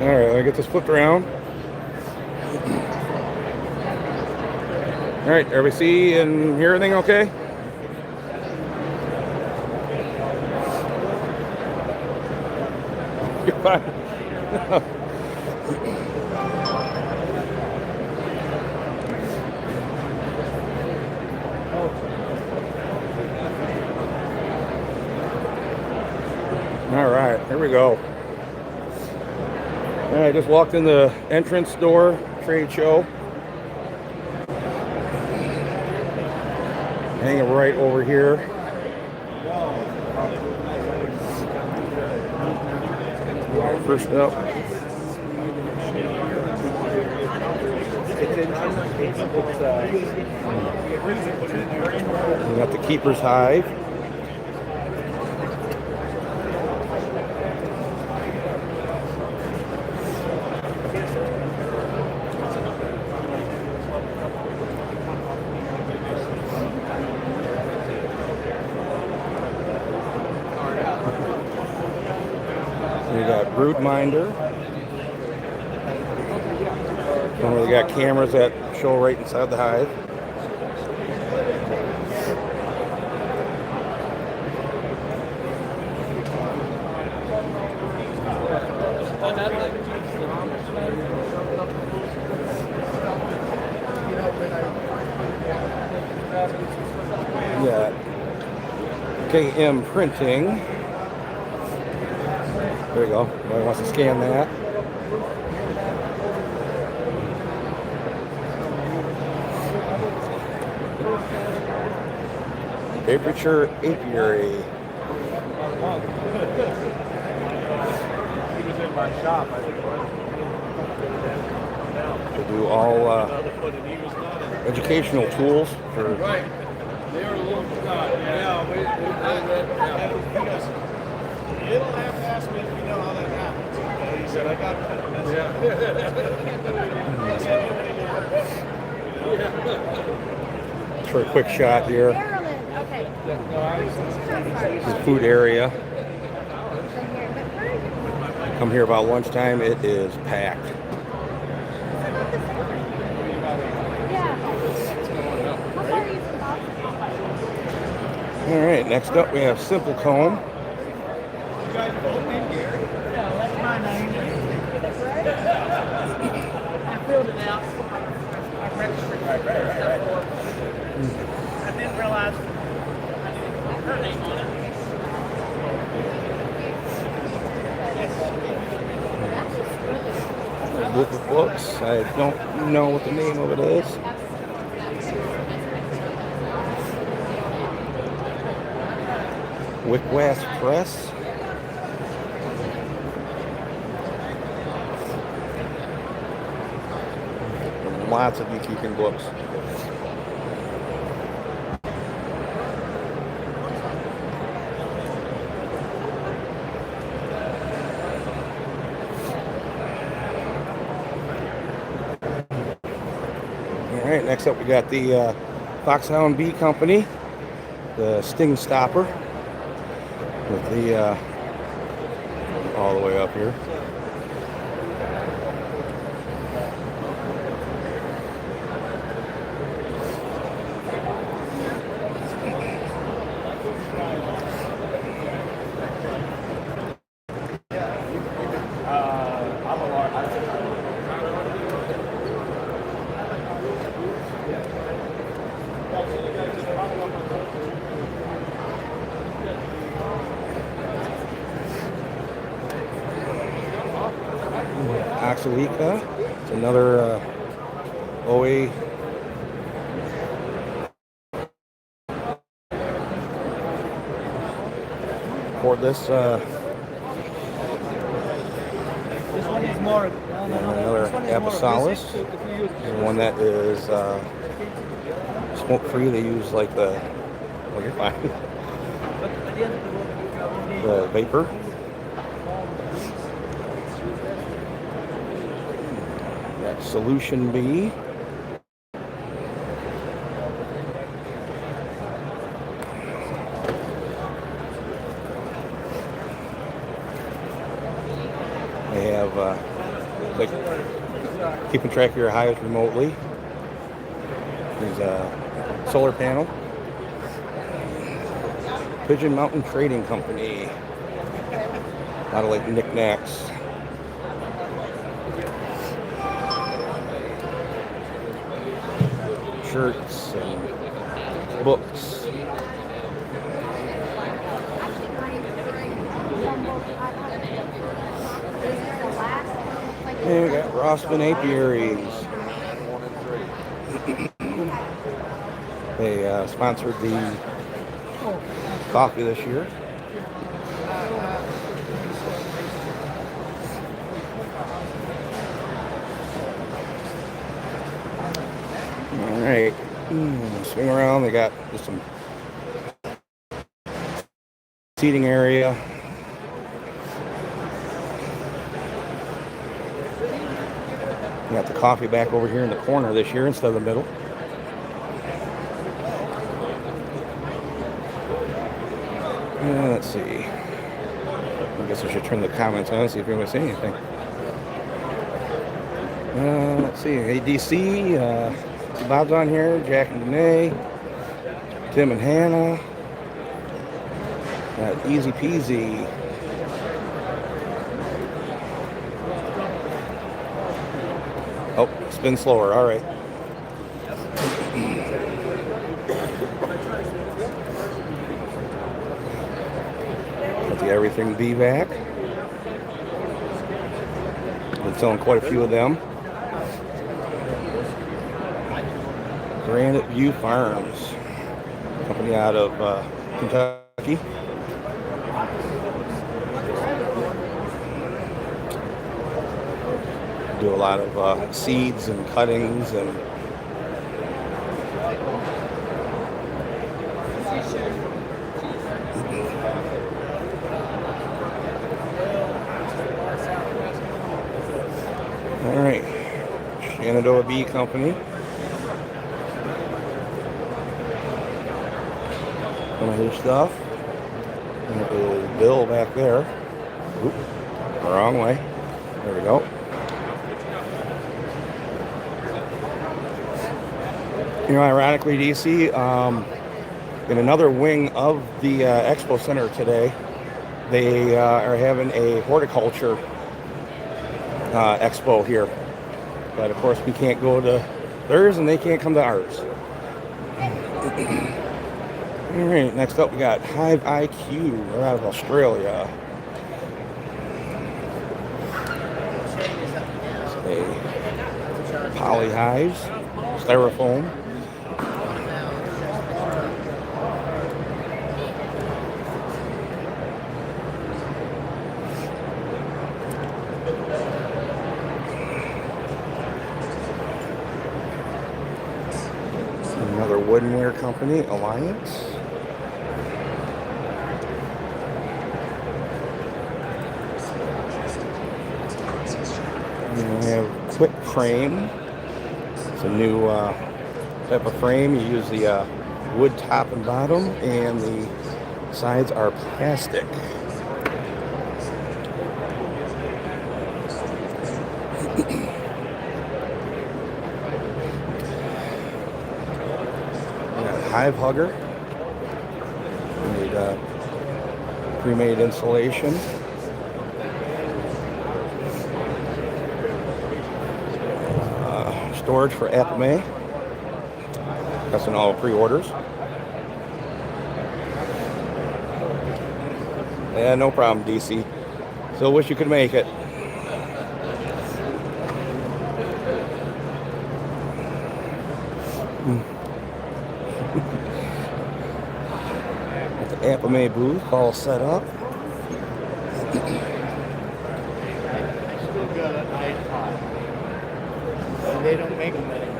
All right, I get this flipped around. All right, everybody see and hear everything okay? Goodbye. All right, here we go. All right, I just walked in the entrance door, trade show. Hanging right over here. First up. We got the Keeper's Hive. We got Broodminder. And we got cameras that show right inside the hive. Yeah, KM Printing. There you go. Everybody wants to scan that. Temperature apiary. He was in my shop, I think. To do all educational tools for. Right. They were a little you don't have to ask me if you know how that happens. Okay? He said, I got that. For a quick shot here. This is food area. Come here about lunchtime, it is packed. All right, next up we have Simple Comb. I filled it out. I registered stuff for it. I didn't realize I didn't put her name on it. A book of books. I don't know what the name of it is. Wickwast Press. Lots of beekeeping books. All right, next up we got the Foxhound Bee Company, the Sting Stopper, with the all the way up here. Oxalica. It's another OA cordless. This one is more. Another Aposalis. And one that is smoke free. They use like the. Oh, you're fine. The vapor. Solution B. They have like keeping track of your hives remotely. There's a solar panel. Pigeon Mountain Trading Company. A lot of like knickknacks. Shirts and books. And we got Rossman apiaries. They sponsored the coffee this year. All right, swing around. They got just some seating area. We got the coffee back over here in the corner this year instead of the middle. Let's see. I guess I should turn the comments on and see if you're going to say anything. Let's see. ADC, Bob's on here. Jack and Danae. Tim and Hannah. Got Easy Peasy. Oh, spin slower. All right. Got the Everything VVAC. Been selling quite a few of them. Granite View Farms, company out of Kentucky. Do a lot of seeds and cuttings and all right, Shenandoah Bee Company. Some of his stuff. And it is Bill back there. Oop, wrong way. There we go. You know, ironically, DC, in another wing of the Expo Center today, they are having a horticulture expo here. But of course, we can't go to theirs and they can't come to ours. All right, next up we got Hive IQ. We're out of Australia. It's a poly hives, styrofoam. Another woodenware company, Alliance. And we have Quick Frame. It's a new type of frame. You use the wood top and bottom, and the sides are plastic. Hive Hugger. Need pre-made insulation. Storage for apparel. That's in all pre-orders. Yeah, no problem, DC. Still wish you could make it. At the apparel booth, all set up. Still got an iPod. And they don't make them anymore.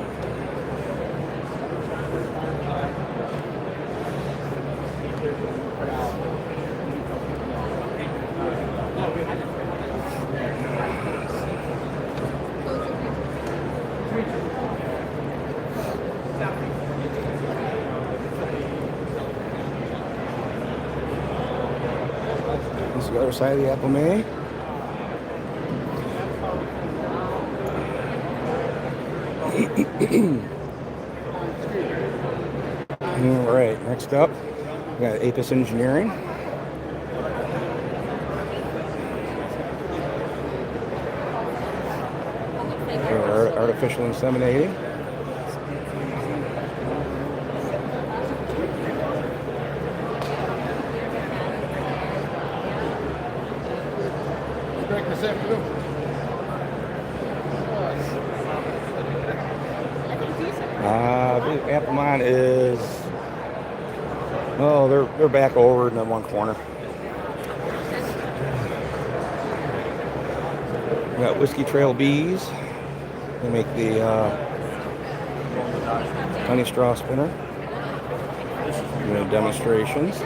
This is the other side of the apple may. All right, next up, we got Apis Engineering. Artificial inseminating. Applemont is, oh, they're back over in that one corner. We got Whiskey Trail Bees. They make the honey straw spinner. Doing demonstrations.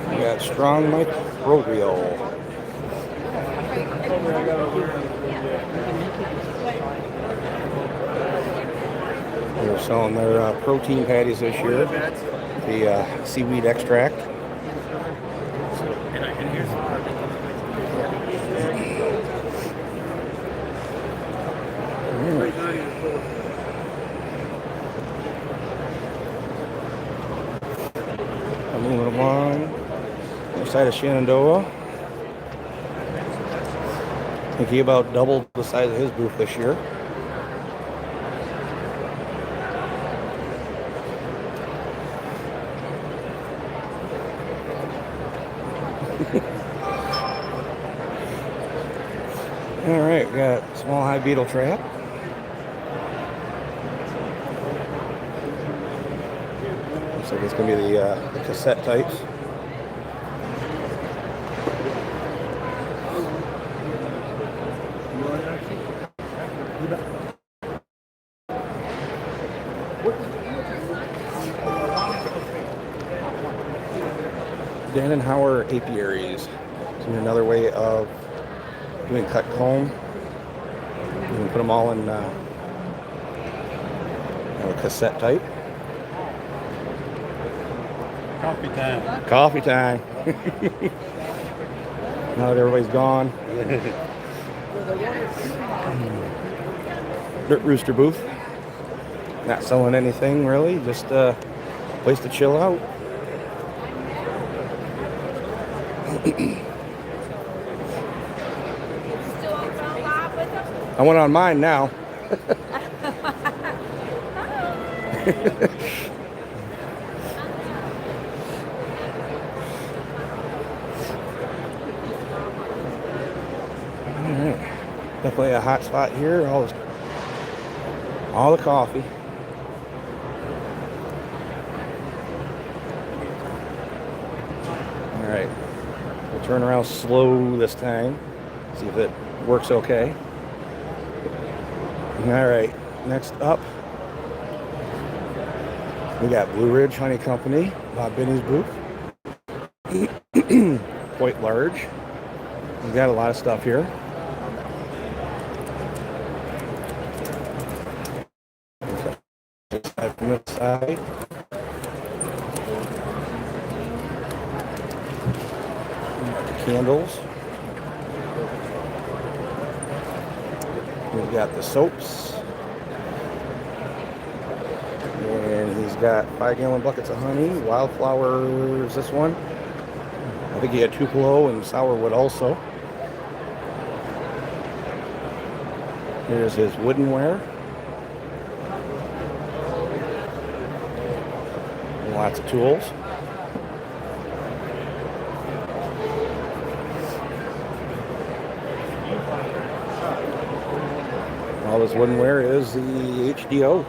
We got Strong Microbial. They're selling their protein patties this year. The seaweed extract. Aluminum one. Other side of Shenandoah. I think he about doubled the size of his booth this year. All right, we got small hive beetle trap. Looks like it's gonna be the cassette types. Dannenhauer apiaries. So another way of doing cut comb. You can put them all in a cassette type. Coffee time. Coffee time. Now that everybody's gone. Dirt Rooster booth. Not selling anything really, just a place to chill out. I went on mine now. Definitely a hot spot here. All the coffee. All right, we'll turn around slow this time. See if it works okay. All right, next up, we got Blue Ridge Honey Company, Bob Binney's booth. Quite large. We've got a lot of stuff here. From this side. The candles. We've got the soaps. And he's got 5-gallon buckets of honey. Wildflowers, this one. I think he had Tupelo and sourwood also. Here's his woodenware. Lots of tools. All this woodenware is the HDO.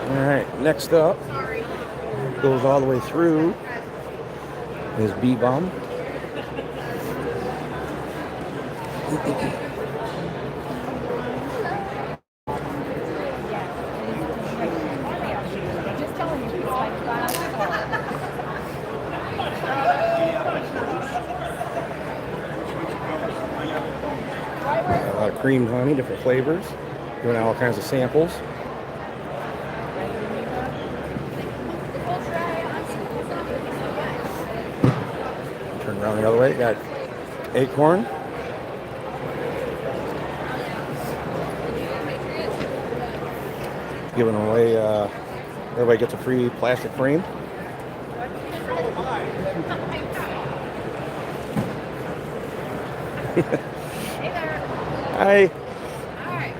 All right, next up, goes all the way through, is Bee-Bum. A lot of creamed honey, different flavors, doing all kinds of samples. Turn around the other way. Got Acorn. Giving away, everybody gets a free plastic frame. Hey there. Hi. Hi.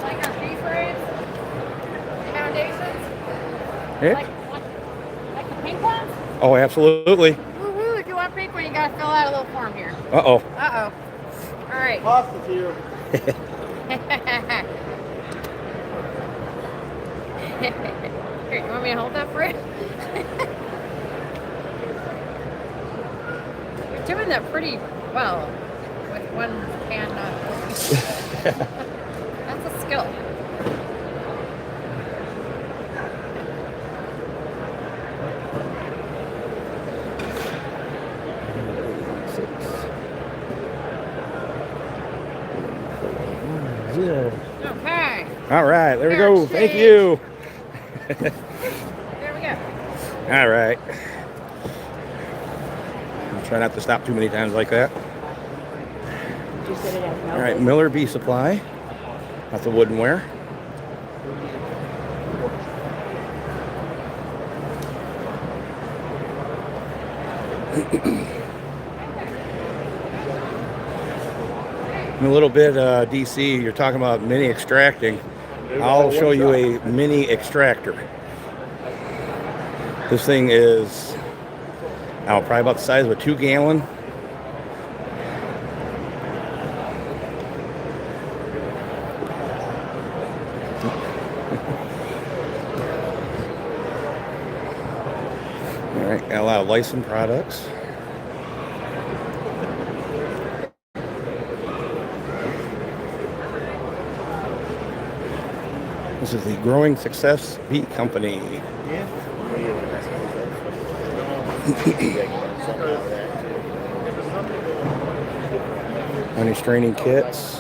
Like our bee frames? Foundations? Hey. Like the pink ones? Oh, absolutely. Woohoo! If you want pink one, you gotta fill out a little form here. Uh-oh. Uh-oh. All right. Pasta's here. Here, you want me to hold that for you? You're doing that pretty well with one hand not. That's a skill. Okay. All right, there we Fair go. Thank shake. you. There we go. All right. I'll try not to stop too many times like that. All right, Miller Bee Supply. That's the woodenware. In a little bit, DC, you're talking about mini extracting. I'll show you a mini extractor. This thing is, I don't know, probably about the size of a 2-gallon. All right, got a lot of licensed products. This is the Growing Success Bee Company. Honey straining kits.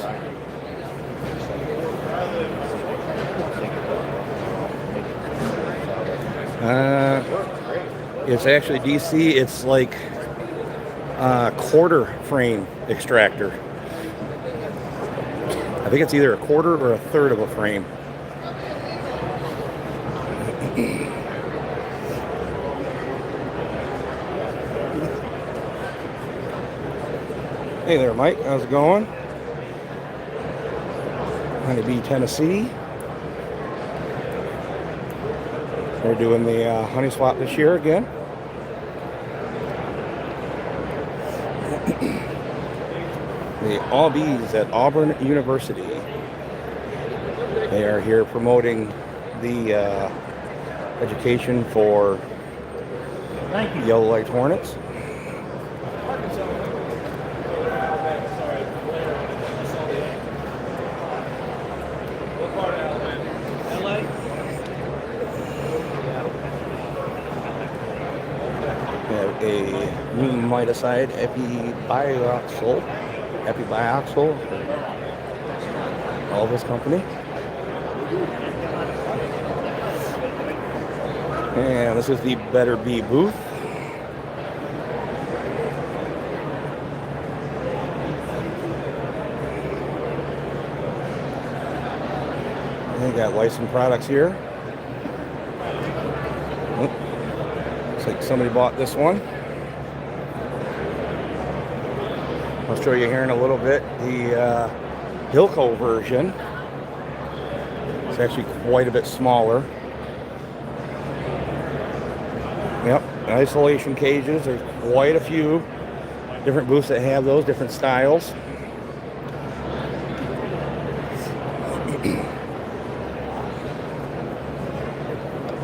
It's actually DC. It's like a quarter frame extractor. I think it's either a quarter or a third of a frame. Hey there, Mike. How's it going? Honeybee, Tennessee. We're doing the honey swap this year again. The All Bees at Auburn University. They are here promoting the education for yellow-legged hornets. We have a miticide epibioxal, all this company. And this is the Better Bee booth. They got licensed products here. Looks like somebody bought this one. I'll show you here in a little bit the Hilco version. It's actually quite a bit smaller. Yep, isolation cages. There's quite a few different booths that have those, different styles.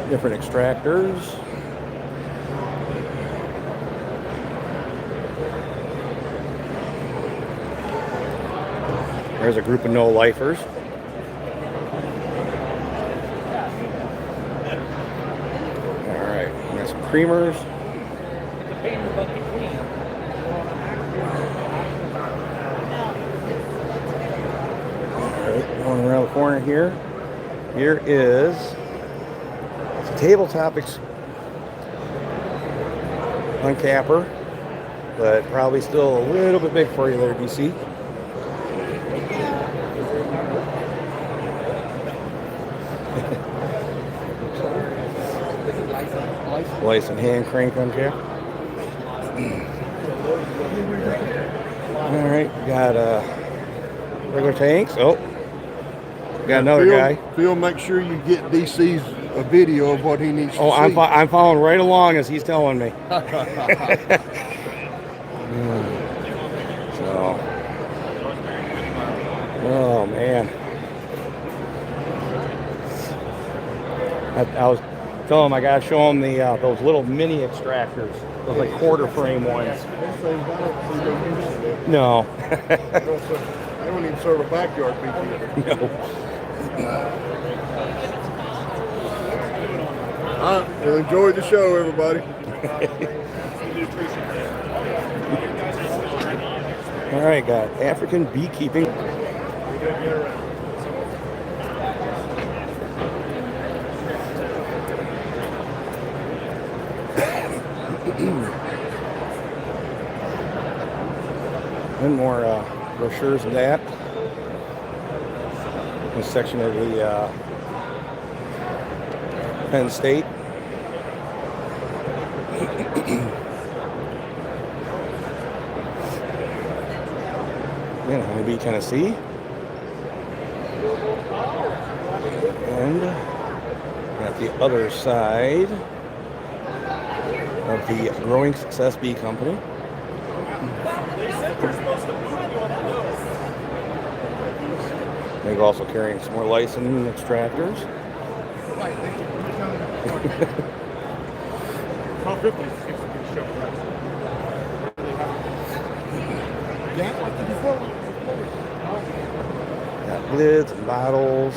Different extractors. There's a group of no-lifers. All right, we got some creamers. All right, going around the corner here. Here is tabletop uncapper. but probably still a little bit big for you there, DC. License hand crank on here. All right, got regular tanks. Oh, got another guy. Phil, make sure you get DC's a video of what he needs to see. I'm following right along as he's telling me. So, oh man, I was telling him I gotta show him the those little mini extractors, those like quarter frame ones. No. They don't even serve a backyard beekeeper. No. All right, well, enjoy the show, everybody. All right, got African beekeeping. And more brochures of that. This section of the Penn State. Yeah, Honeybee, Tennessee. And at the other side of the Growing Success Bee Company. They're also carrying some more licensed extractors. Got lids and bottles,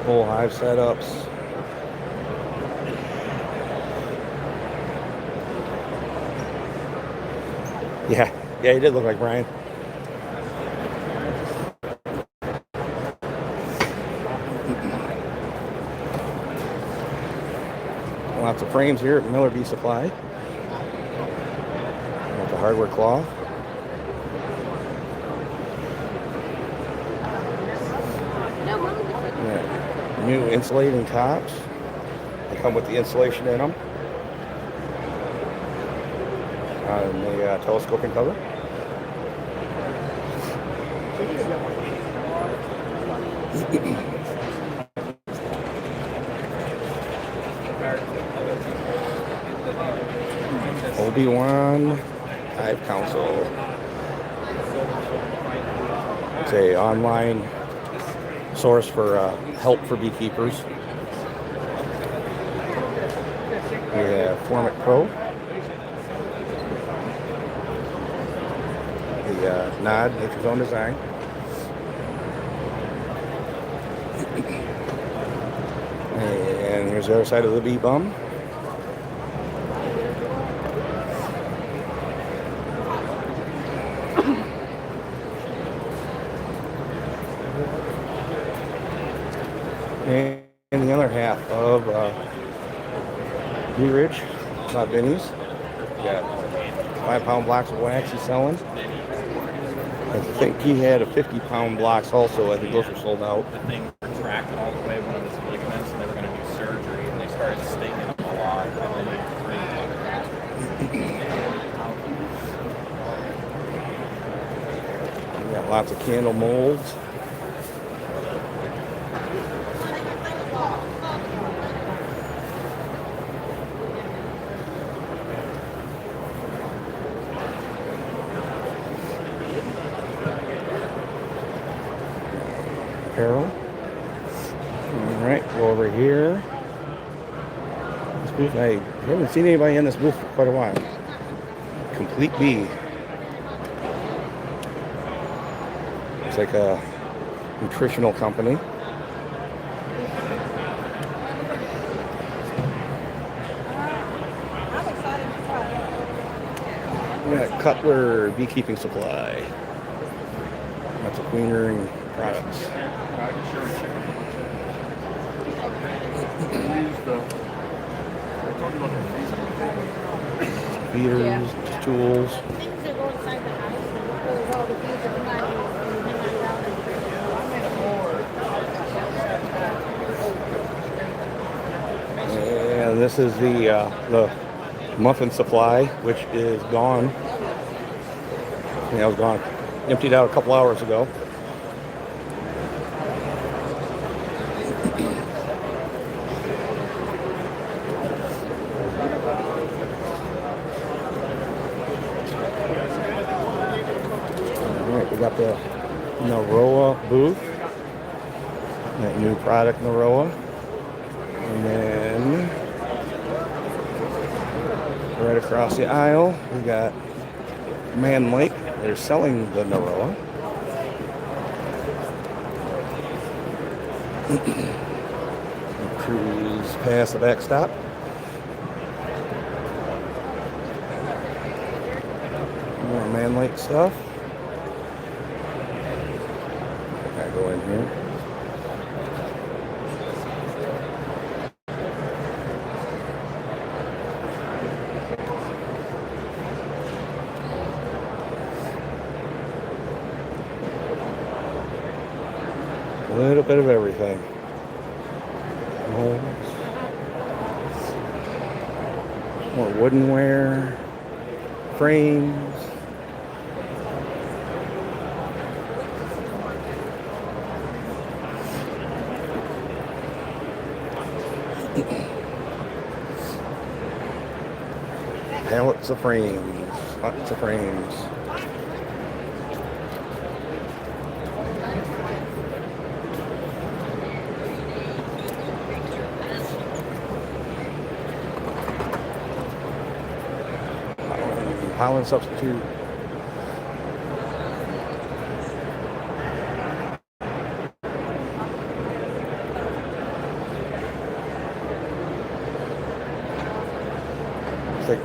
whole hive setups. Yeah, he did look like Brian. Lots of frames here at Miller Bee Supply. Got the hardware cloth. Yeah. New insulating tops. They come with the insulation in them. On the telescoping cover. Obi-Wan Hive Council. It's a online source for help for beekeepers. We have Format Pro. The NAHBE, Nature's Own Design. And here's the other side of the bee bum. And the other half of Blue Ridge, not Benny's. Got 5-pound blocks of wax he's selling. I think he had a 50-pound blocks also. I think those were sold out. The thing retracted all the way, one of his ligaments, and they were going to do surgery, and they started stinging him a lot, and then We got lots of candle molds. Apparel. All right, go over here. This booth, I haven't seen anybody in this booth for quite a while. Complete Bee. It's like a nutritional company. We got Cutler beekeeping supply. Lots of queen rearing products. feeders, Yeah. tools. Things that go inside the house, and pulls all the things that come out and hang on down and And this is the muffin supply, which is gone. Yeah, it was gone. Emptied out a couple hours ago. Alright, we got the Naroa booth. That new product, Naroa. And then right across the aisle, we got Man Lake. They're selling the Naroa. Cruise past the backstop. More Man Lake stuff. I go in here. A little bit of everything. Molds. More woodenware. Frames. Pallets of frames. Lots of frames. Pollen substitute. It's like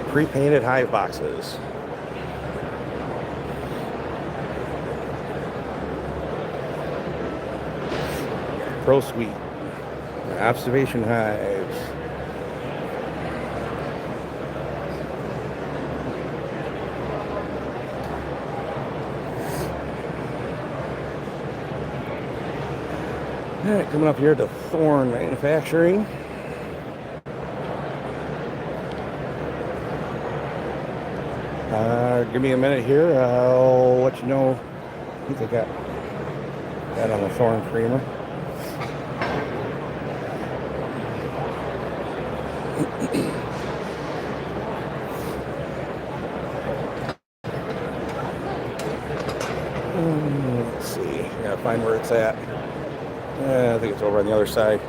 pre-painted hive boxes. Pro Suite. Observation hives. All right, coming up here to Thorn Manufacturing. Give me a minute here. I'll let you know. I think I got that on the Thorn creamer. Let's see. Gotta find where it's at. I think it's over on the other side.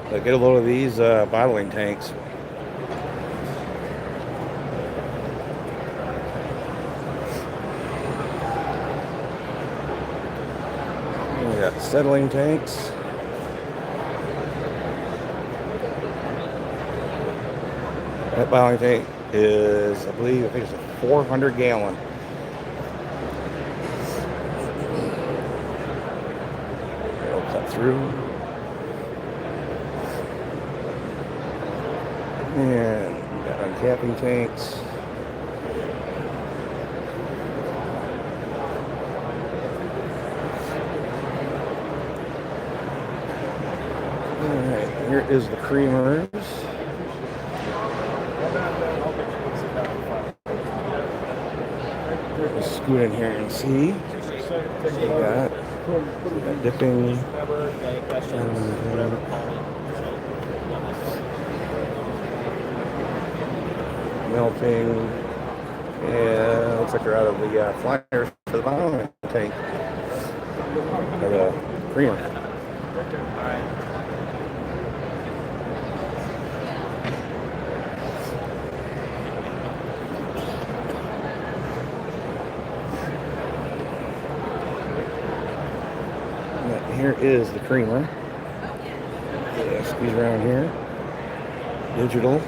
Get a load of these bottling tanks. We got settling tanks. That bottling tank is, I think it's a 400 gallon. It'll cut through. And got uncapping tanks. Alright, here is the creamers. Let's scoot in here and see. So we got dipping. Melting. Yeah, looks like they're out of the flyers for the bottom tank. Or the creamer. Here is the creamer. Yeah, squeeze around here. Digital.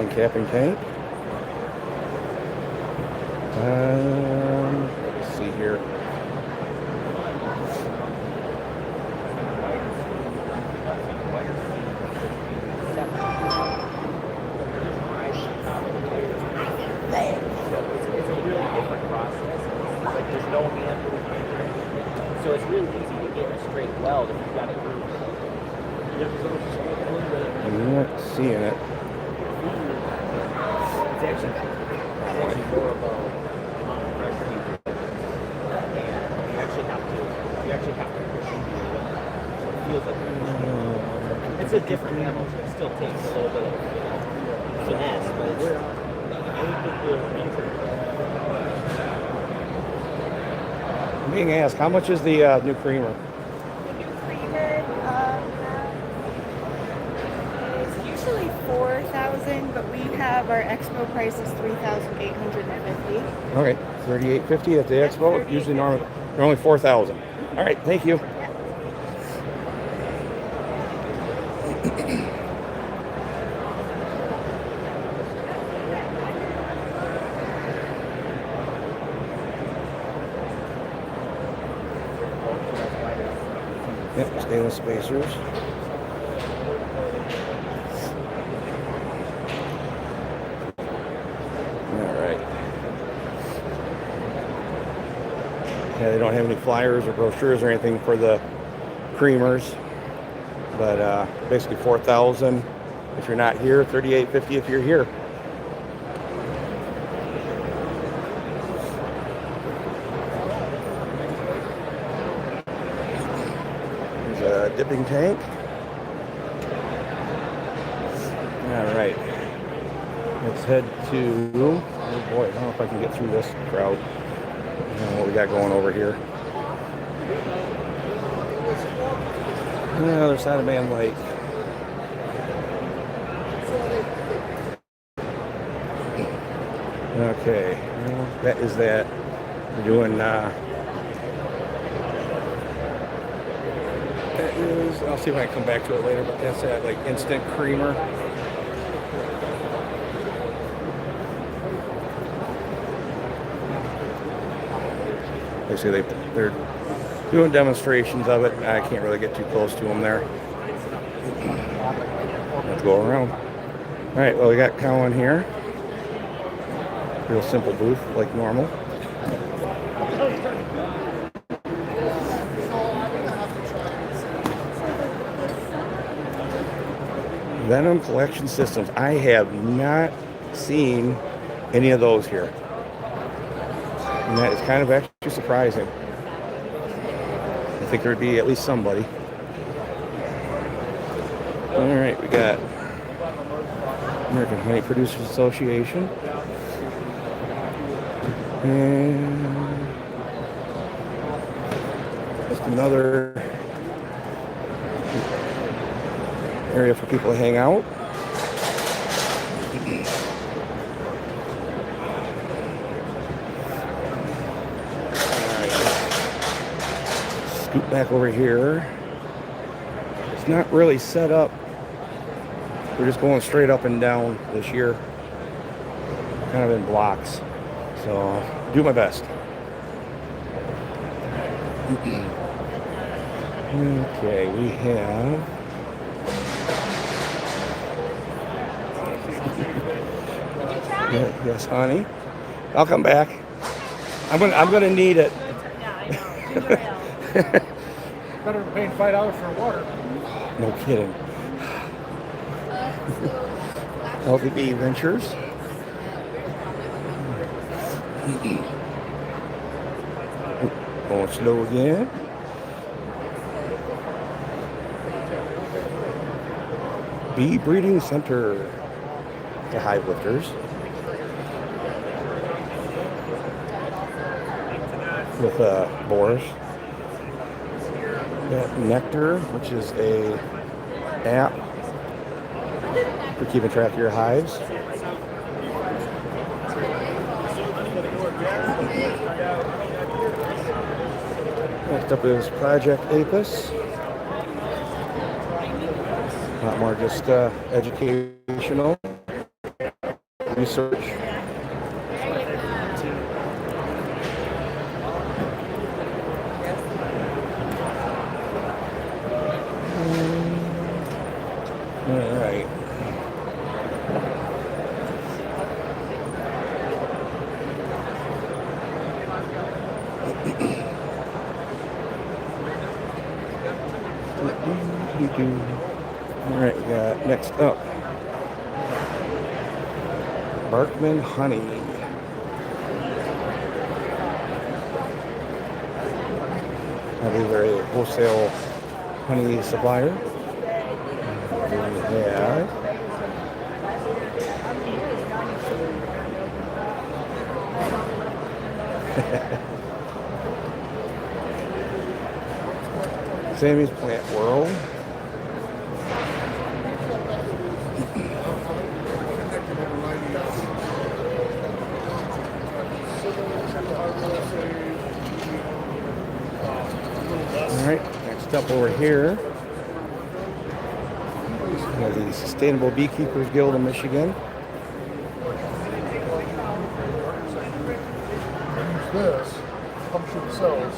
selling capping tank. Let's see here. It's a really different process. Like there's no hand movement. So it's really easy to get a straight weld if you've got a groove. I'm not seeing it. It's actually more about the amount of pressure you put. And you actually have to push into it. So it feels like it's a different animal, so it still takes a little bit of finesse, but it's I'm being asked, how much is the new creamer? The new creamer is usually 4,000, but we have our expo price is 3,850. Okay, 38.50 at the expo. Usually they're only 4,000. All right, thank you. Yep, stainless spacers. All right. Yeah, they don't have any flyers or brochures or anything for the creamers, but basically 4,000 if you're not here, 38.50 if you're here. Dipping tank. All right, let's head to, oh boy, I don't know if I can get through this crowd. I don't know what we got going over here. On the other side of Man Lake. Okay, well, that is that. We're doing I'll see if I can come back to it later, but that's that like instant creamer. Basically, they're doing demonstrations of it. I can't really get too close to them there. Let's go around. All right, well, we got Colin here. Real simple booth, like normal. Venom collection systems. I have not seen any of those here. And that is kind of actually surprising. I think there would be at least somebody. All right, we got American Honey Producers Association. And just another area for people to hang out. Scoot back over here. It's not really set up. We're just going straight up and down this year, kind of in blocks. So do my best. Okay, we have yes, honey. I'll come back. I'm gonna need it. Yeah, I know. Better than paying $5 for water. No kidding. LVB Ventures. Going slow again. Bee Breeding Center. The hive lifters. With boars. Got Nectar, which is a app for keeping track of your hives. Next up is Project Apis. A lot more just educational. research. All right. All right, we got next up, Barkman Honey. I believe they're a wholesale honey supplier. Yeah. Sammy's Plant World. All right, next up over here, we have the Sustainable Beekeepers Guild of Michigan. This punctured cells.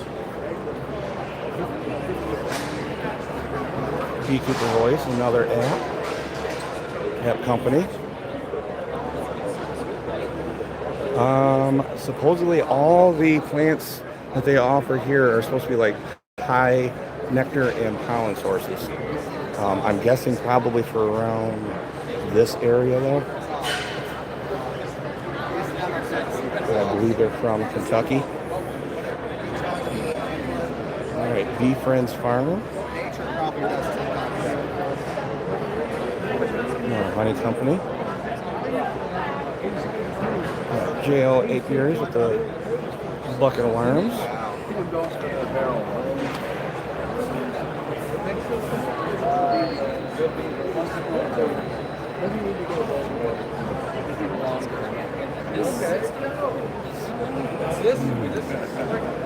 Beekeeper Voice, another app company. Supposedly all the plants that they offer here are supposed to be like high nectar and pollen sources. I'm guessing probably for around this area though. I believe they're from Kentucky. All right, Bee Friends Farm. Honey company. JL Apiaries with the bucket alarms.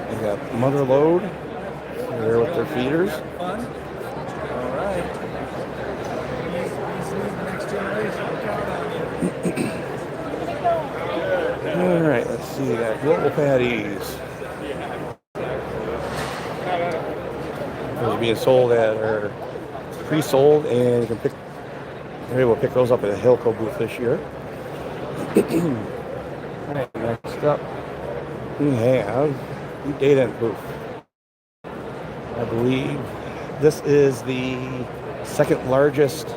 We got Mother Lode there with their feeders. All right, let's see that. Global patties. Those are being sold at, or pre-sold, and you can pick. You're able to pick those up at the Hilco booth this year. All right, next up, we have the Data booth. I believe this is the second largest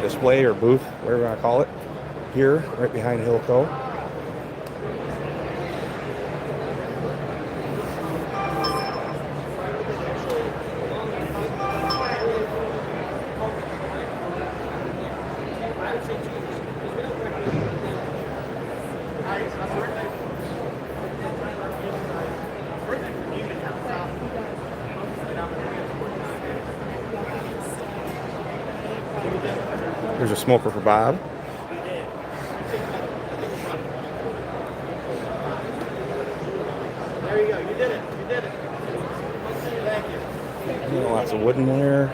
display or booth, whatever you want to call it, here, right behind Hilco. There's a smoker for Bob. There you go. You did it. You did it. Thank you. Lots of woodenware.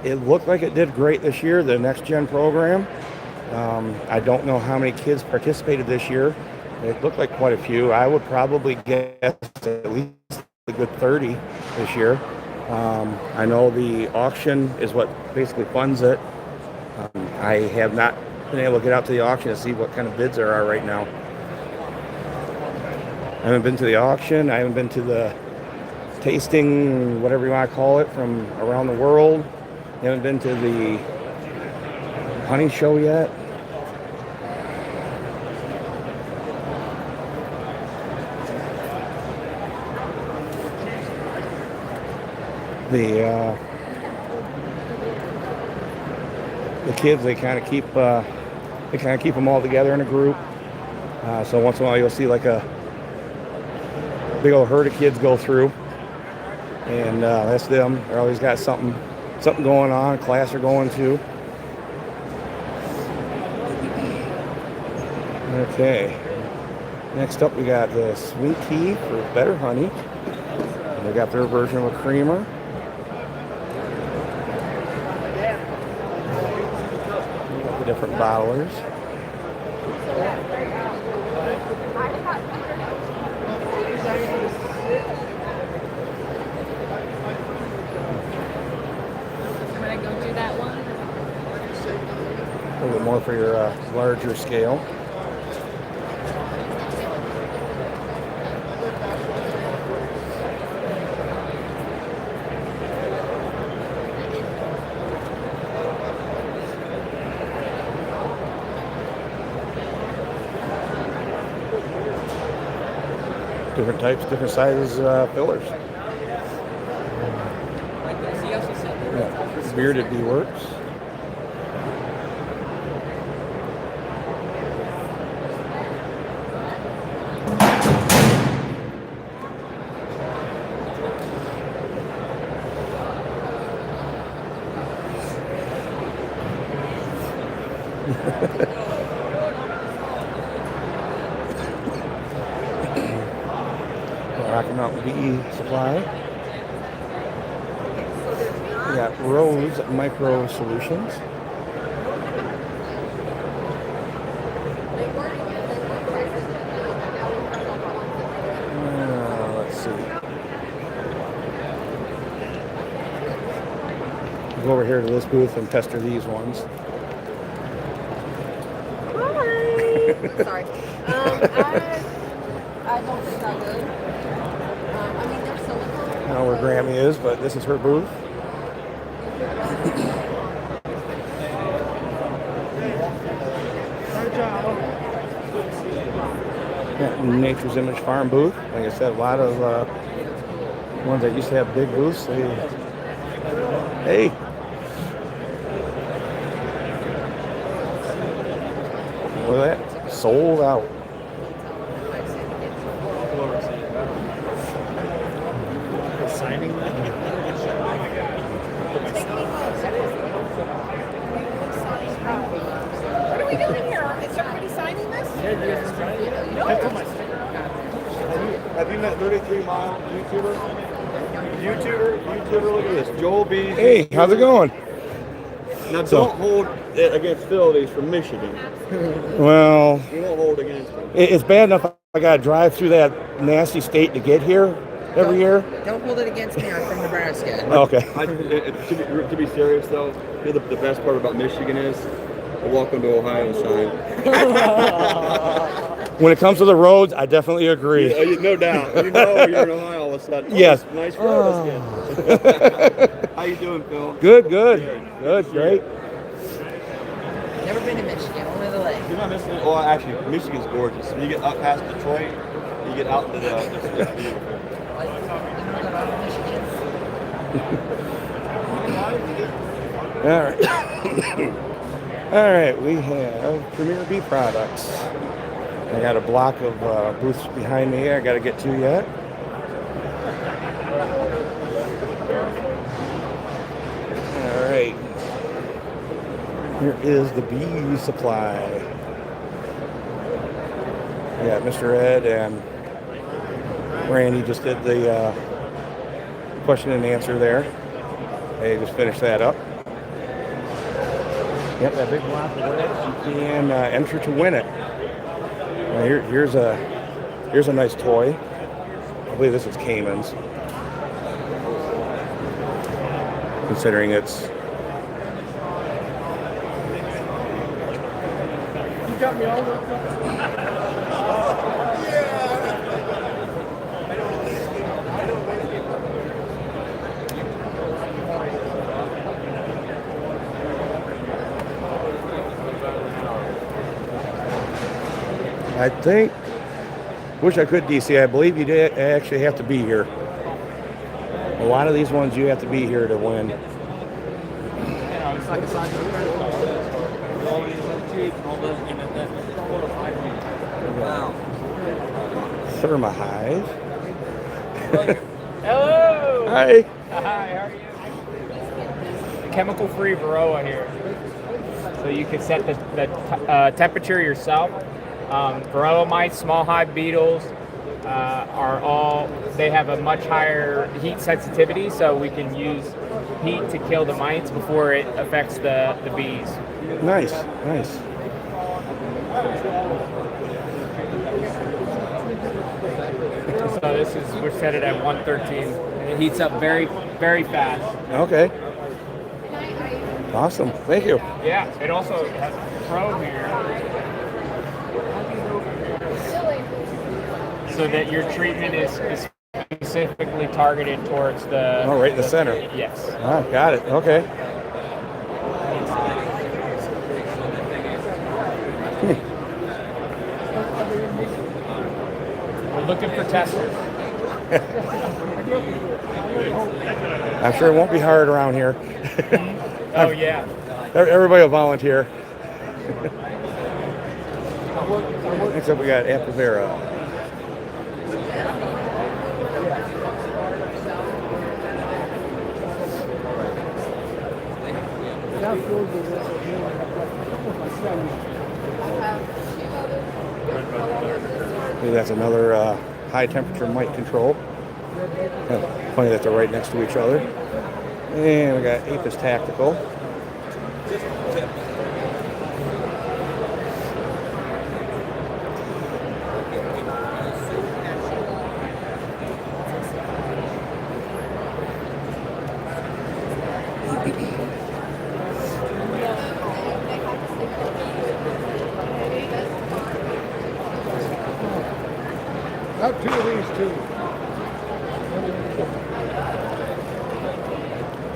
It looked like it did great this year, the Next Gen program. I don't know how many kids participated this year. It looked like quite a few. I would probably guess at least a good 30 this year. I know the auction is what basically funds it. I have not been able to get out to the auction to see what kind of bids there are right now. I haven't been to the auction. I haven't been to the tasting, whatever you want to call it, from around the world. I haven't been to the honey show yet. The kids, they kind of keep them all together in a group. So once in a while you'll see like a big old herd of kids go through, and that's them. They're always got something going on. Class are going to. Okay. Next up, we got the sweet tea for better honey. They got their version of a creamer. The different bottlers. I'm gonna go do that one. A little bit more for your larger scale. Different types, different sizes fillers. Yeah. Bearded bee works. Rocky Mountain Bee Supply. We got Rose Micro Solutions. Let's see. Go over here to this booth and tester these ones. Sorry. I don't think I would. I mean, they're silicone. I don't know where Grammy is, but this is her booth. Yeah, Nature's Image Farm booth. Like I said, a lot of ones that used to have big booths. Hey. Look at that. Sold out. Signing that? What are we doing here? Is everybody signing this? Have you met 33 Mile YouTuber? YouTuber, look at this. Joel B. Hey, how's it going? Now don't hold it against Phil. He's from Michigan. Well, We won't hold against him. it's bad enough I gotta drive through that nasty state to get here every year. Don't hold it against me. I'm from Nebraska. Okay. To be serious though, you know, the best part about Michigan is the Welcome to Ohio sign. When it comes to the roads, I definitely agree. No doubt. You know you're in Ohio all of a sudden. Oh, Yes. Nice road. How you doing, Phil? Good, great. Never been to Michigan, only the lake. You're not missing it. Well, actually, Michigan's gorgeous. When you get up past Detroit, you get out to the it's beautiful. All right. All right, we have Premier Bee Products. I got a block of booths behind me I got to get to yet. All right. Here is the bee supply. Yeah, Mr. Ed and Randy just did the question and answer there. They just finished that up. Yep, that big block of red. You can enter to win it. Now here's a nice toy. I believe this is Cayman's. Considering it's. You got me all worked up. I think. Wish I could, DC. I believe you did actually have to be here. A lot of these ones you have to be here to win. It's like a size of a credit card. Wow. Therma Hive. Hello! Hi. Hi, how are you? Chemical-free Varroa here. So you can set the temperature yourself. Varroa mites, small hive beetles they have a much higher heat sensitivity, so we can use heat to kill the mites before it affects the bees. Nice, nice. So we're set it at 113, and it heats up very, very fast. Okay. Awesome. Thank you. Yeah, it also has a probe here, so that your treatment is specifically targeted towards the... Oh, right in the center. Yes. Ah, got it. Okay. We're looking for testers. I'm sure it won't be hard around here. Oh, yeah. Everybody will volunteer. Next up, we got apple vera. That's another high temperature mite control. Funny that they're right next to each other. And we got Apis Tactical. Not two of these two.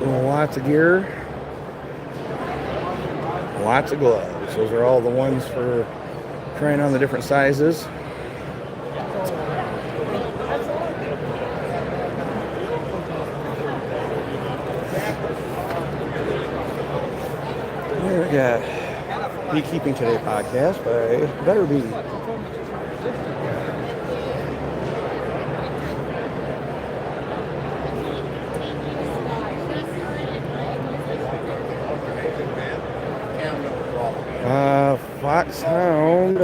Lots of gear. Lots of gloves. Those are all the ones for trying on the different sizes. Here we got Beekeeping Today podcast by Better Bee. Foxhound.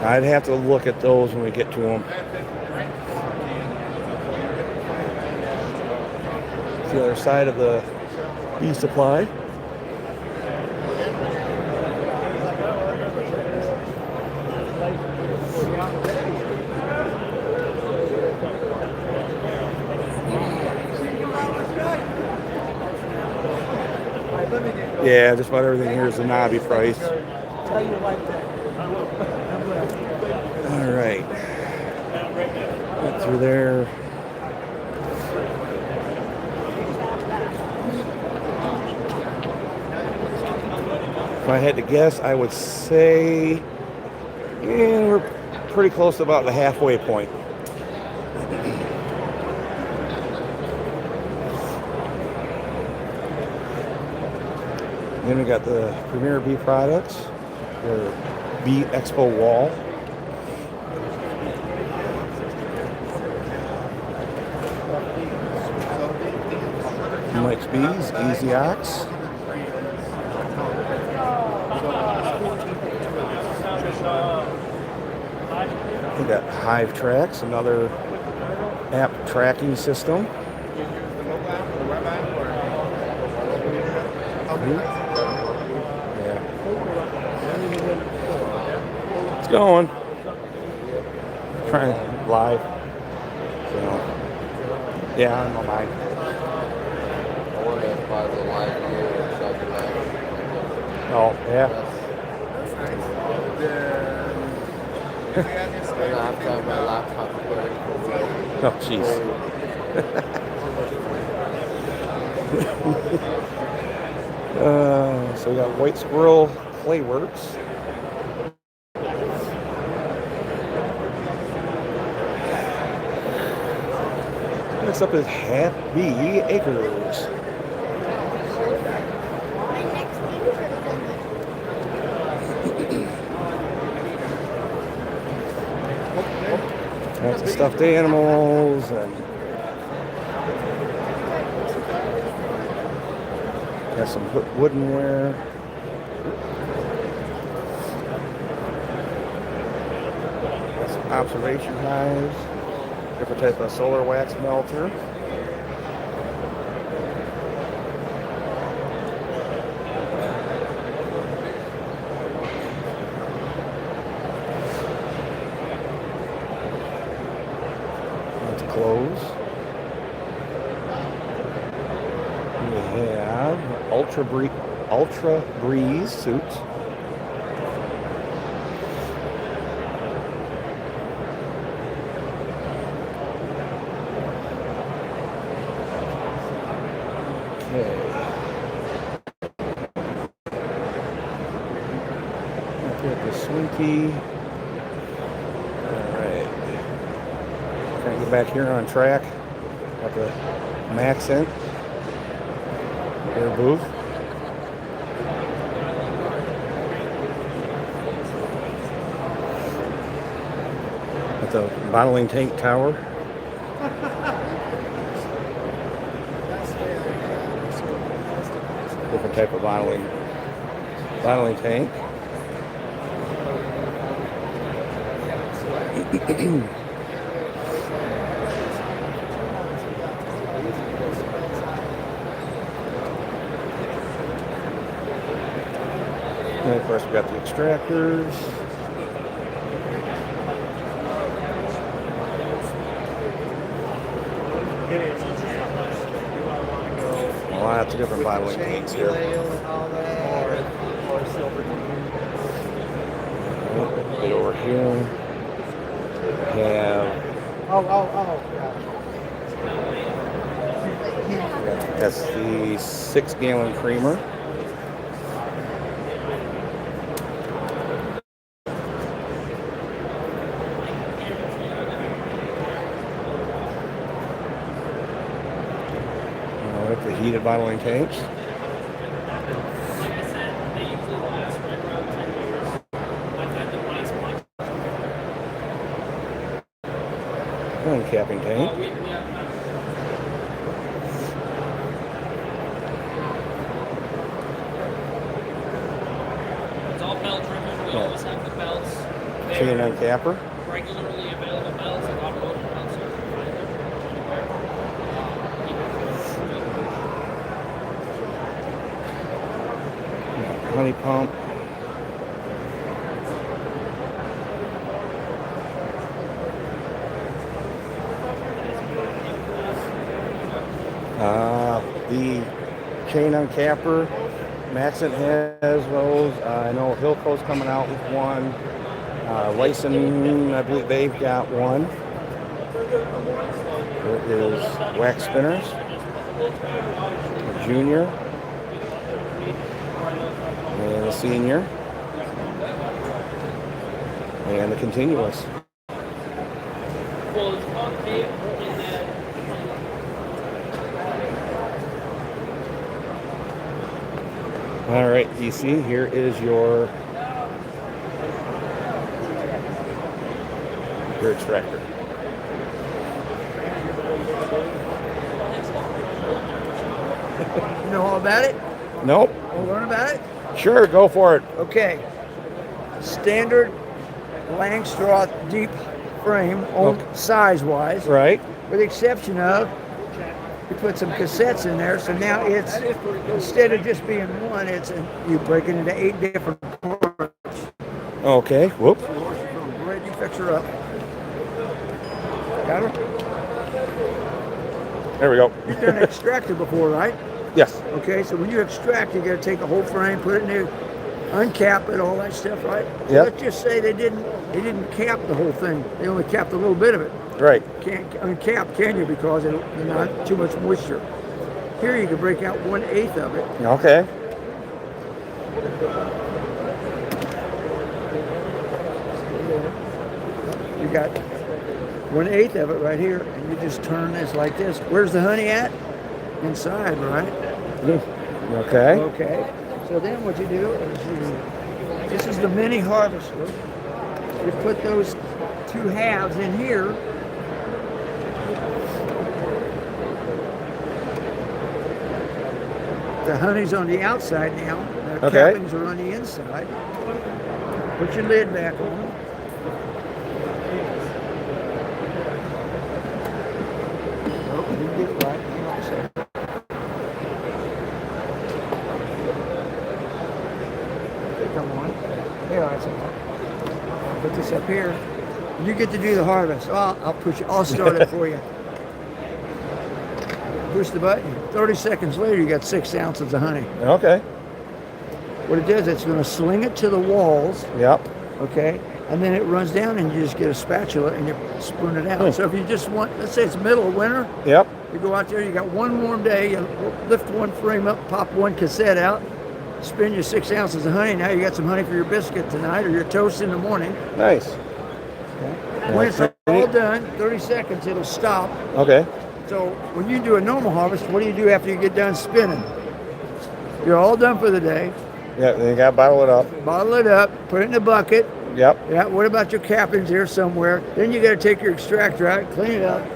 I'd have to look at those when we get to them. It's the other side of the bee supply. Yeah, just about everything here is the NAHBE price. All right. Get through there. If I had to guess, I would say we're pretty close to about the halfway point. Then we got the Premier Bee products, their Bee Expo wall. Mike's Bees, Easy Ox. We got Hive Tracks, another app tracking system. It's going. Trying live. So, yeah, I don't mind. I wonder if I was alive here or something like that. Oh, yeah. I'm gonna have to have my laptop work for real. Oh, jeez. So we got White Squirrel Clayworks. Next up is NAHBE Acres. Lots of stuffed animals and got some woodenware. observation hives, different type of solar wax melter. Let's close. We have Ultra Breeze suits. Okay. Look at the Sweetie. Alright. Trying to get back here on track. Got the Maxent. Their booth. At the bottling tank tower. Different type of bottling tank. And of course we got the extractors. Lots of different bottling tanks here. Get over here. We have. That's the 6-gallon creamer. The heated bottling tanks. Capping tank. It's all belt driven. We always have the belts. Chain on capper. Regularly available belts and automotive belts. Honey pump. The chain on capper. Maxent has those. I know Hilco's coming out with one. Lyson, I believe they've got one. There is wax spinners. The junior. And the senior. And the continuous. All right, DC, here is your extractor. You know all about it? Nope. Want to learn about it? Sure, go for it. Okay. Standard Langstroth deep frame, size-wise. Right. With the exception of, you put some cassettes in there, so now it's, instead of just being one, you break it into 8 different parts. Okay, whoop. Ready to fix her up. Got her? There we go. You've done an extractor before, right? Yes. Okay, so when you extract, you got to take the whole frame, put it in there, uncap it, all that stuff, right? Yep. Let's just say they didn't cap the whole thing. They only capped a little bit of it. Right. Can't uncap, can you? Because there's not too much moisture. Here you can break out 1/8 of it. Okay. You got 1/8 of it right here, and you just turn this like this. Where's the honey at? Inside, right? Okay. Okay. So then what you do is this is the mini harvester. You put those 2 halves in here. The honey's on the outside now. The cappings are on the inside. Put your lid back on. this up here. You get to do the harvest. I'll start it for you. Push the button. 30 seconds later, you got 6 ounces of honey. Okay. What it does, it's going to sling it to the walls. Yep. Okay. And then it runs down, and you just get a spatula and you spoon it out. So if you just want, let's say it's middle of winter. Yep. You go out there, you got one warm day, you lift one frame up, pop one cassette out, spin your 6 ounces of honey. Now you got some honey for your biscuit tonight or your toast in the morning. Nice. Okay. When it's all done, 30 seconds, it'll stop. Okay. So when you do a normal harvest, what do you do after you get done spinning? You're all done for the day. Yeah, then you got to bottle it up. Bottle it up, put it in a bucket. Yep. Yeah, what about your cappings here somewhere? Then you got to take your extractor out, clean it up.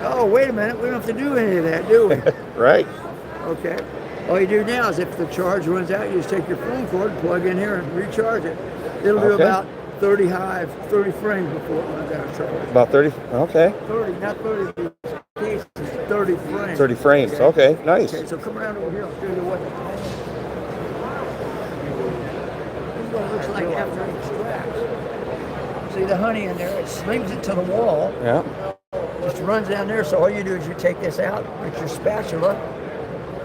Oh, wait a minute, we don't have to do any of that, do we? Right. Okay. All you do now is if the charge runs out, you just take your phone cord, plug in here, and recharge it. It'll do about 30 frames before it runs out of charge. About 30? Okay. 30, not 30 cases, 30 frames. 30 frames. Okay, nice. Okay, so come around over here. I'll show you what it looks like after it extracts. See the honey in there, it slings it to the wall. Yeah. Just runs down there, so all you do is you take this out with your spatula,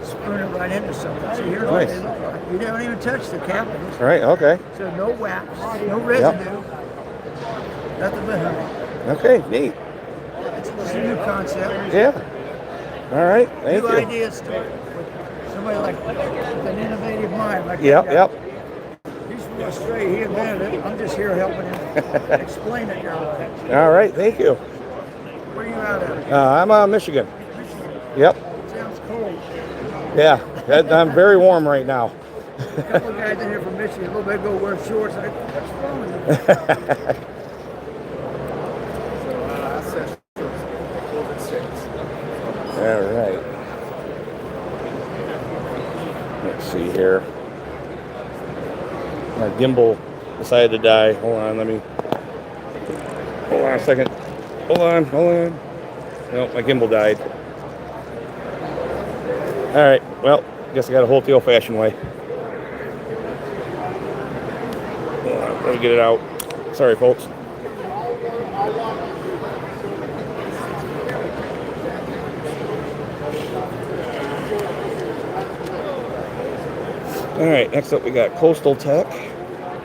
spoon it right into something. So here's what they look like. You don't even touch the cappings. Right, okay. So no wax, no residue, nothing but honey. Okay, neat. It's a new concept. Yeah. All right, thank New you. ideas start with somebody like with an innovative mind. Like Yep, that. yep. He's from Australia, he invented it. I'm just here helping him explain it your way. All right, thank you. Where are you out of? I'm Michigan. Yep. Sounds cold. Yeah, I'm very warm right now. A couple of guys in here from Michigan, a little bit ago wear shorts. Like, what's wrong with you? All right. Let's see here. My gimbal decided to die. Hold on, hold on a second. Hold on. Nope, my gimbal died. All right, well, guess I got to hold the old-fashioned way. Hold on, let me get it out. Sorry, folks. All right, next up we got Coastal Tech.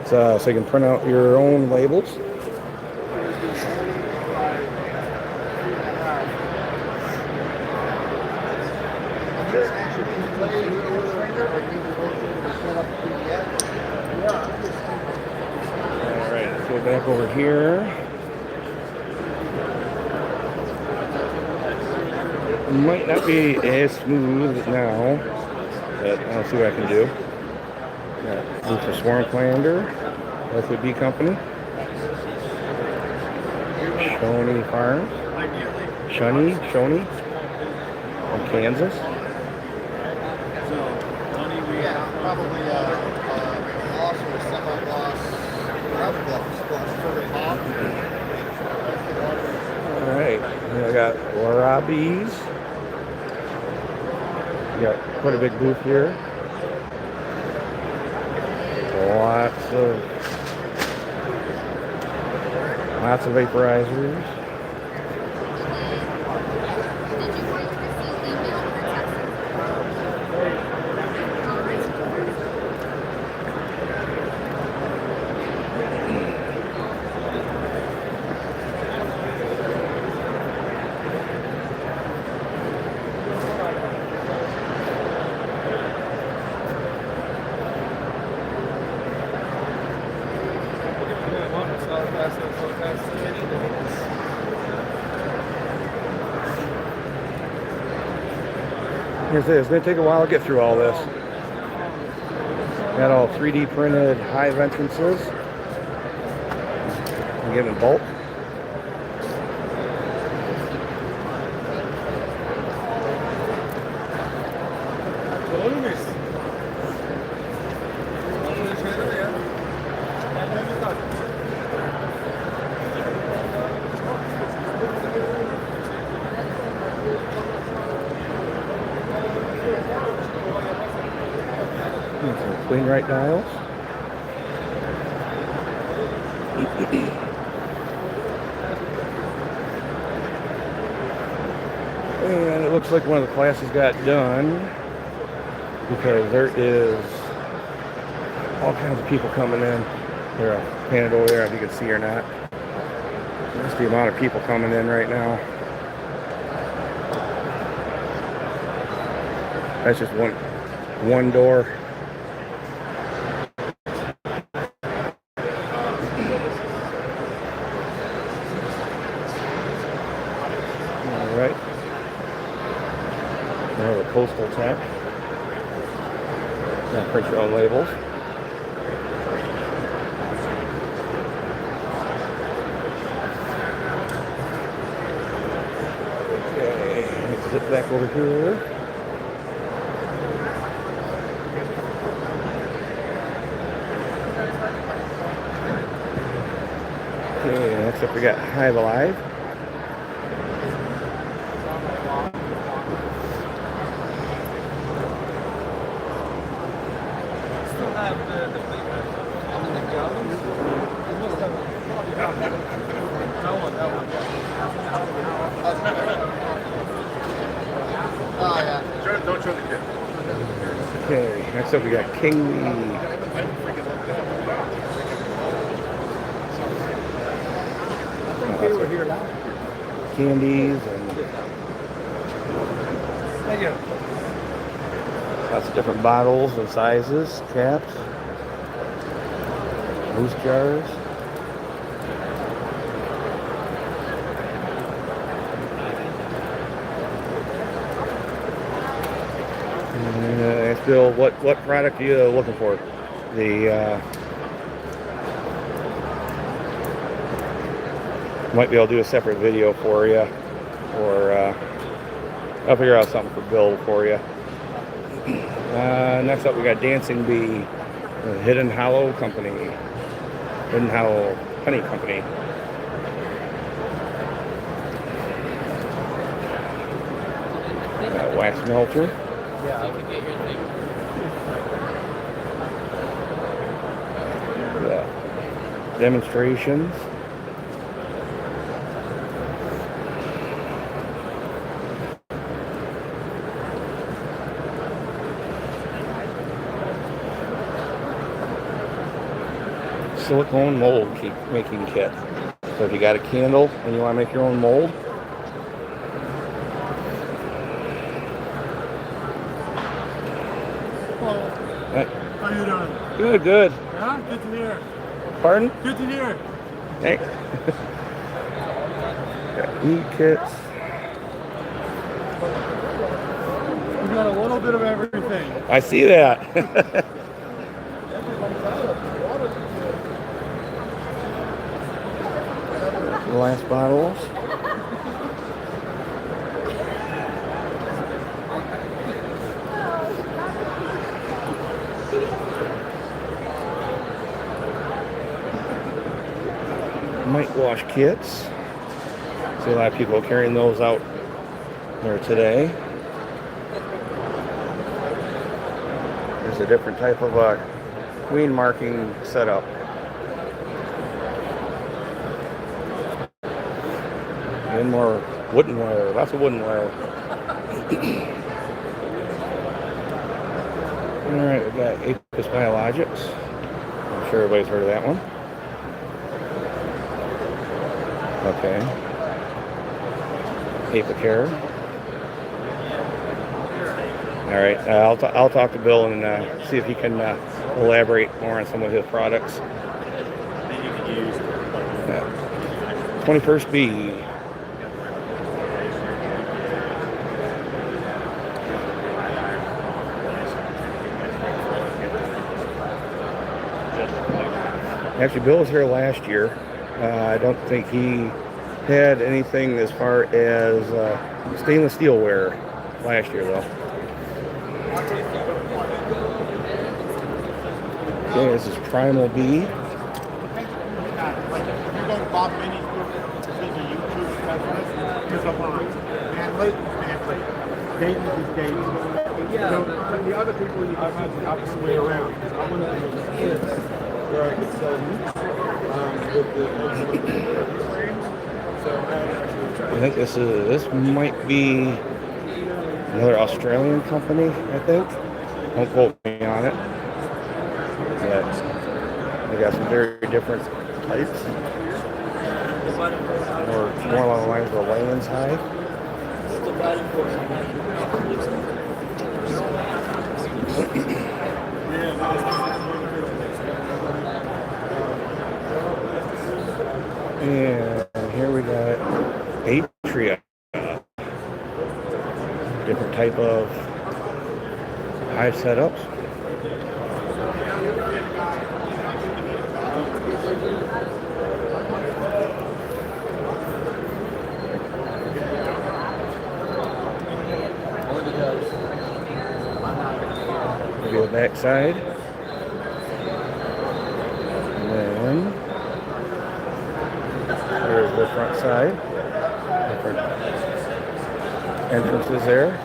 So you can print out your own labels. All right, let's go back over here. Might not be as smooth now, but I'll see what I can do. Got for Swarm Commander, FOD Company. Shoney Farms. Shoney from Kansas. Probably loss or semi-loss. All right, and I got Warabies. We got quite a big booth here. Lots of vaporizers. It's going to take a while to get through all this. Got all 3D printed hive entrances. I'm getting in bulk. Clean right dials. And it looks like one of the classes got done because there is all kinds of people coming in. They're painted over there, if you can see or not. That's the amount of people coming in right now. That's just one door. All right. Now the Coastal Tech. Now print your own labels. Okay, let's zip back over here. Okay, next up we got Hive Alive. Don't show the kid. Okay, next up we got King Lee. They were here last year. Candies and Thank you. lots of different bottles and sizes, caps, loose jars. Bill, what product are you looking for? The might be able to do a separate video for you, or I'll figure out something for Bill for you. Next up, we got Dancing Bee, the Hidden Hollow Company, Hidden Hollow Honey Company. Wax melter. Demonstrations. Silicone mold making kit. So if you got a candle and you want to make your own mold, How you doing? good, good. Yeah, good to hear. Pardon? Good to hear. Thanks. Got meat kits. We got a little bit of everything. I see that. Glass bottles. Might wash kits. See a lot of people carrying those out there today. There's a different type of queen marking setup. And more woodenware, lots of woodenware. Alright, we got Apis Biologics. I'm sure everybody's heard of that one. Okay. Apicare. All right. I'll talk to Bill and see if he can elaborate more on some of his products. 21st Bee. Actually, Bill was here last year. I don't think he had anything as far as stainless steelware last year, though. Okay, this is Primal Bee. You're going to Bob Minnie's book, YouTube specialist. There's a lot. Manly. Dayton is Dayton. Yeah. So, but the other people, you have the opposite way around. I want to do kids where I could sell with the frames. So I think this might be Another Australian company, I think. Don't quote me on it. But they got some very different types. Or more along the lines of a Layman's hive. And here we got Atria. Different type of hive setups. Maybe the back side. And then there's the front side. Different entrances there.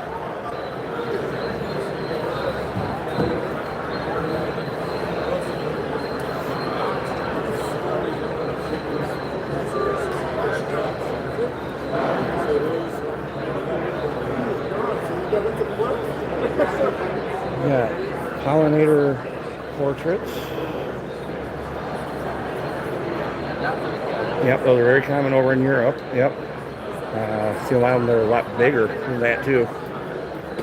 Yeah, pollinator portraits. Yep, those are very common over in Europe. Yep. See a lot of them that are a lot bigger than that too.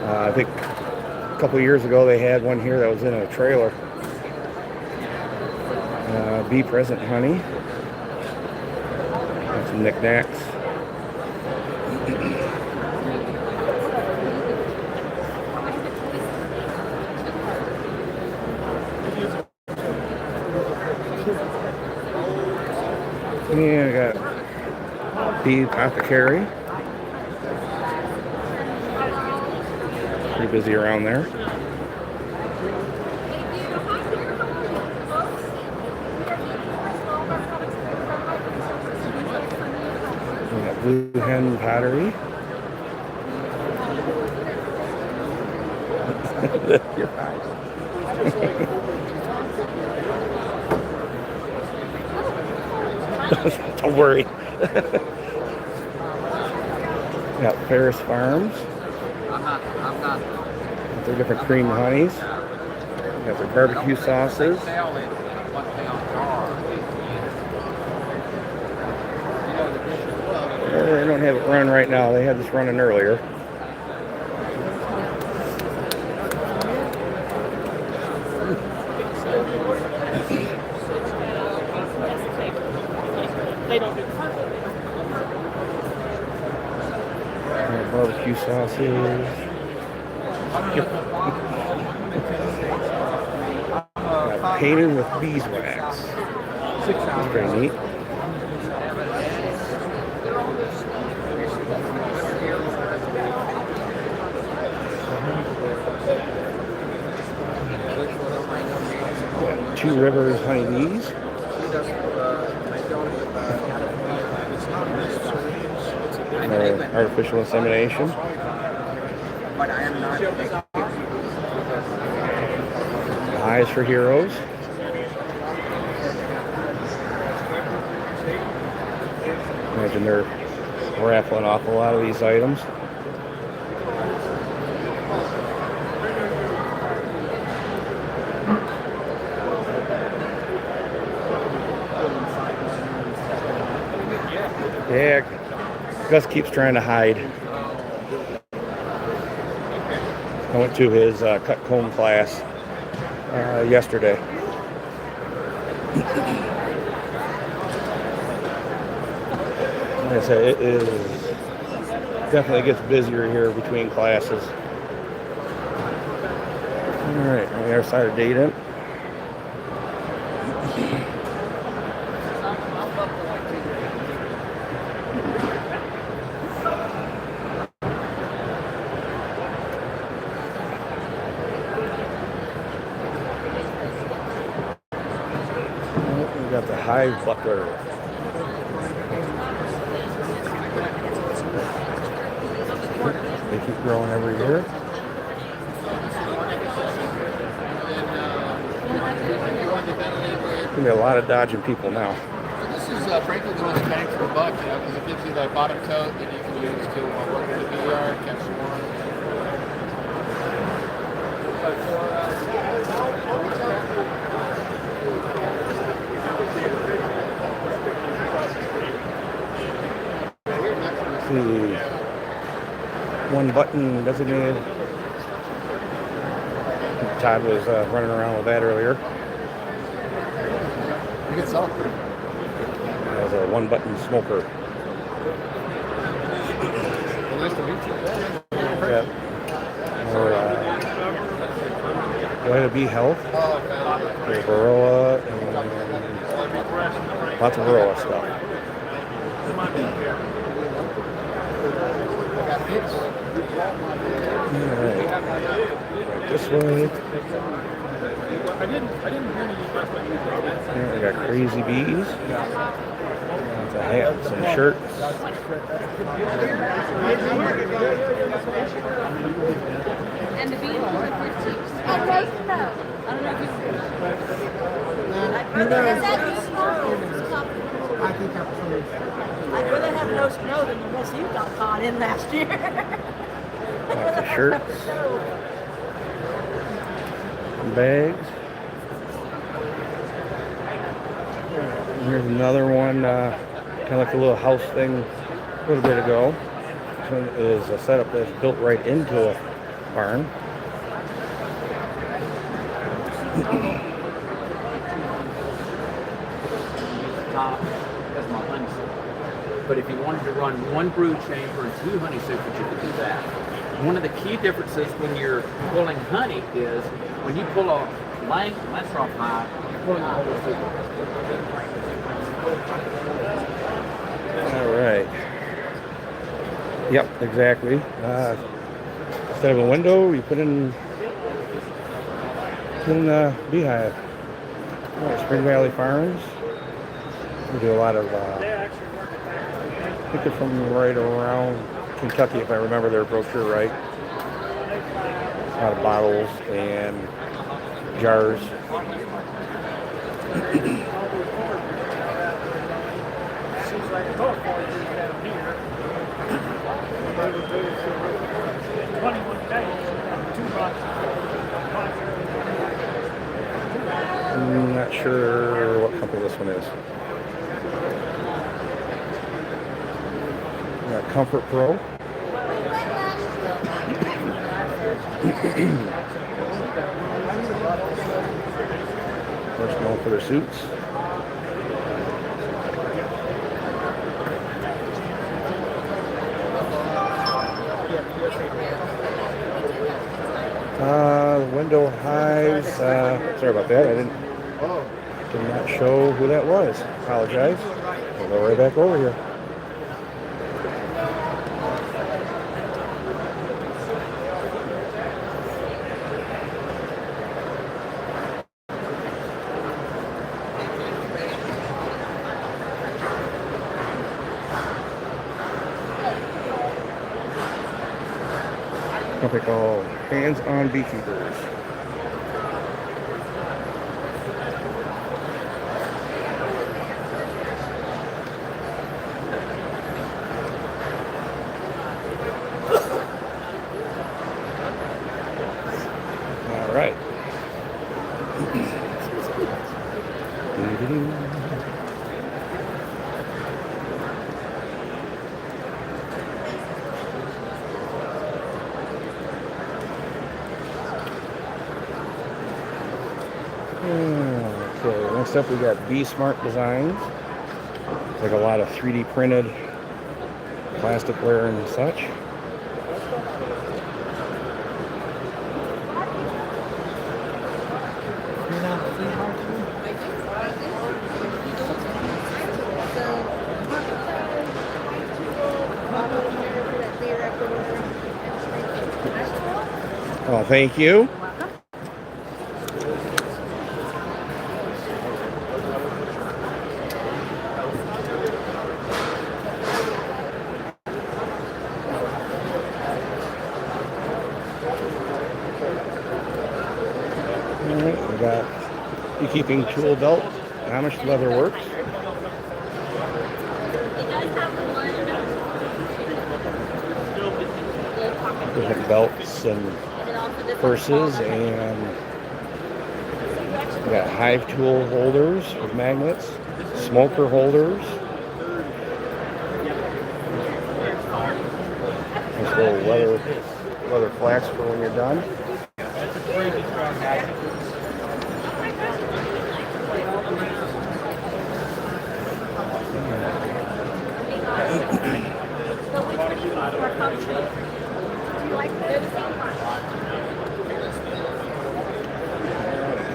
I think a couple of years ago they had one here that was in a trailer. Bee present honey. And some knickknacks. Yeah, I got Bee apothecary. Pretty busy around there. We got blue hen pottery. Your eyes. Don't worry. Got Ferris Farms. Their different cream honeys. Got their barbecue sauces. They don't have it running right now. They had this running earlier. Barbecue sauces. Painted with beeswax. That's pretty neat. Two Rivers honeybees. Artificial insemination. Hives for heroes. Imagine they're raffling off a lot of these items. Yeah, Gus keeps trying to hide. I went to his cut comb class yesterday. Like I said, it is definitely gets busier here between classes. All right, on the other side of Dayton. We got the Hive buckler. They keep growing every year. There's gonna be a lot of dodging people now. This is frankly the most bang for the buck, because it gives you the bottom coat that you can use to work in the bee yard, catch swarms. see. One button designated. Todd was running around with that earlier. You can sell it. As a one button smoker. Well, nice to meet you. Yeah. Or Honeybee Health. There's Varroa and lots of Varroa stuff. Alright. This way. Here we got crazy bees. Lots of hats and shirts. And the bees are 15. I'd like to know. I don't know if Is that the snow? I think I'm sorry. I'd rather have no snow than the mess you got caught in last year. Lots of shirts. Bags. Here's another one, kind of like a little house thing a little bit ago. This one is a setup that's built right into a barn. That's my honey suit. But if you wanted to run one brood chamber and 2 honey supers, you could do that. One of the key differences when you're pulling honey is when you pull a Langstroth hive, you're pulling a whole super. All right. Yep, exactly. Instead of a window, you put in a beehive. Spring Valley Farms. We do a lot of, I think they're from right around Kentucky, if I remember their brochure right. A lot of bottles and jars. I'm not sure what company this one is. We got Comfort Pro. First known for their suits. Window hives. Sorry about that. I did not show who that was. Apologize. We'll go right back over here. Company called Hands On Beekeepers. All right. Okay, next up we got Bee Smart Designs. It's like a lot of 3D printed plasticware and such. Oh, thank you. Alright, we got beekeeping tool belt, Amish Leather Works. We have belts and purses, and we got hive tool holders with magnets, smoker holders. Little leather flaps for when you're done. That's a crazy strong magnet.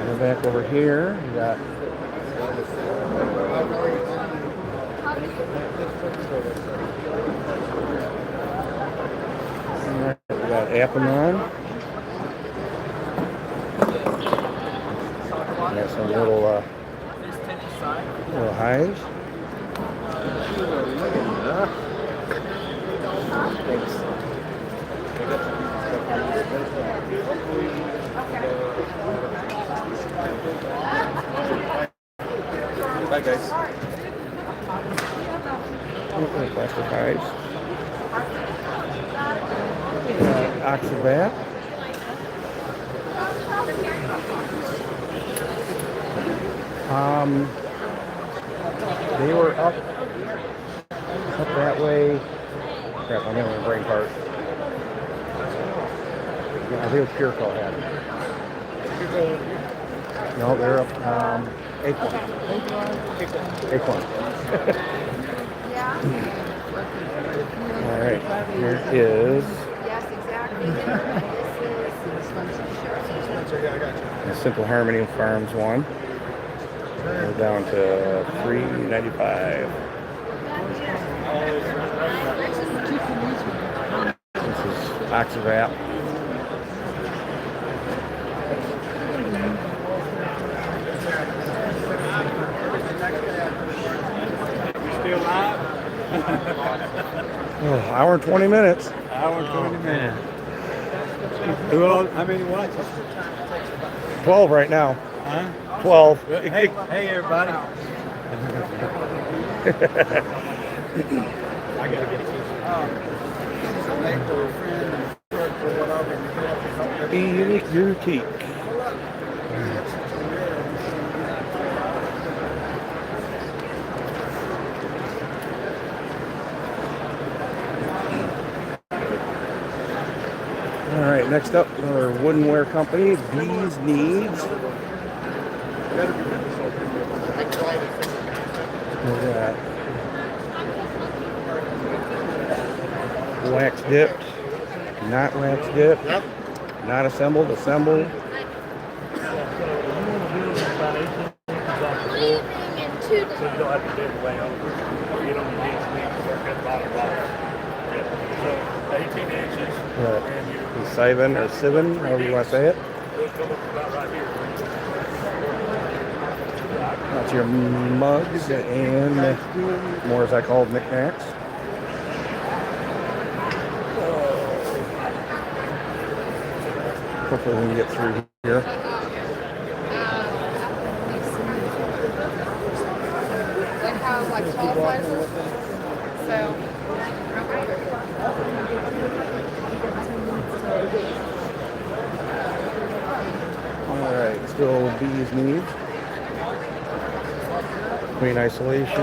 Go back over here. We got Apamon. We got some little hives. Bye, guys. Plastic hives. Oxabat. They were up that way. Crap, I'm having a brain fart. Yeah, I think it was Purico had it. No, they're up Acorn. Acorn. All right, here is Yes, exactly. the Simple Harmony Farms one. We're down to $3.95. This is Oxavat. Still live? Oh, hour and 20 minutes. Hour and 20 minutes. How many watches? 12 right now. Huh? 12. Hey, everybody. I gotta get Unique boutique. All right, next up, our woodenware company, Bees Needs. Look at that. Wax dipped, not wax dipped, not assembled, assembled. So you don't have to do it way over. You don't need to work at the bottom line. So 18 inches. The Siven or Siven, however you want to say it. It'll come up about right here. That's your mugs and more, as I call them, knickknacks. Hopefully we can get through here. They have like small sizes. So, Alright, still Bees Needs. Queen Isolation. I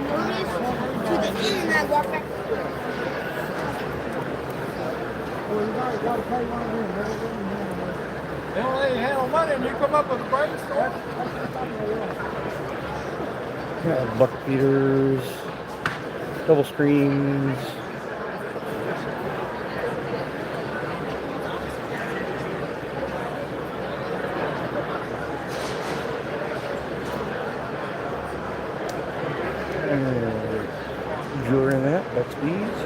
noticed to the end and I walked back. They don't let you handle money and you come up with a brainstorm. Bucket feeders, double screens. Jewelry in that, that's bees.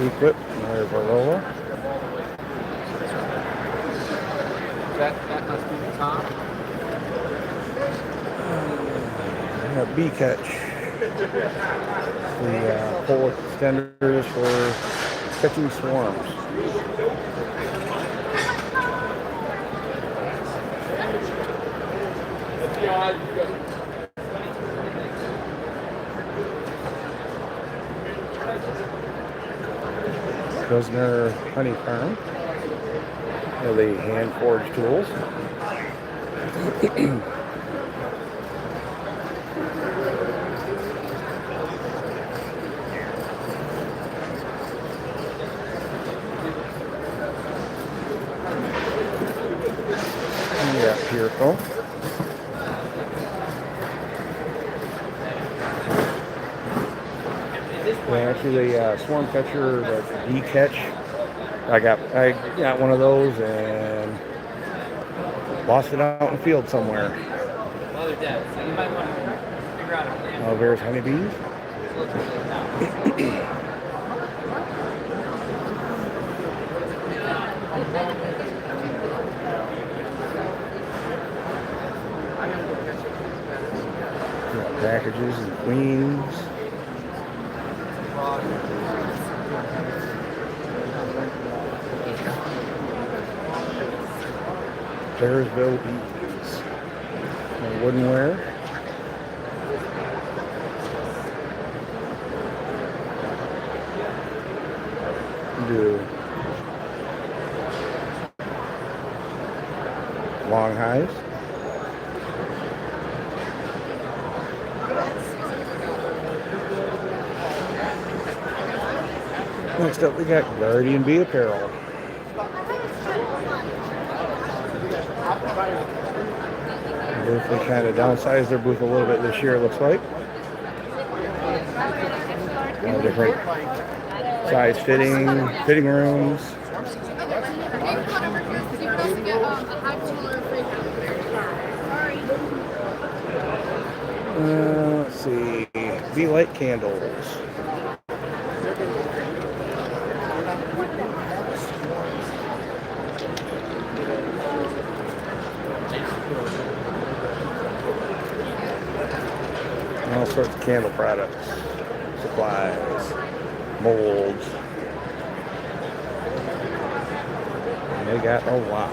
Equip, another Varroa. That must be the top. Bee catch. The pole extenders for catching swarms. Prisoner Honey Farm. The hand forged tools. Yeah, beautiful. Yeah, actually, the swarm catcher, the D-catch. I got one of those and lost it out in the field somewhere. Well, they're dead, so you might want to figure out a plan. Oh, there's honeybees. Packages and queens. Bearsville bees. Woodenware. Do long hives. Next up, we got Guardian Bee apparel. They kind of downsized their booth a little bit this year, it looks like. Different size fitting rooms. Let's see, bee light candles. All sorts of candle products, supplies, molds. And they got a lot.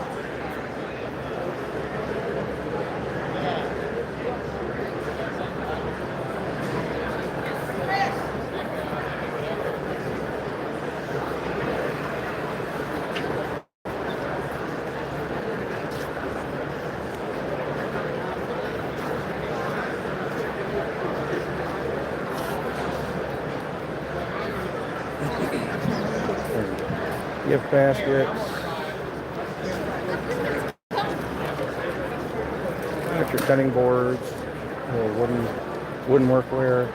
Gift baskets. Got your cutting boards, little wooden workware.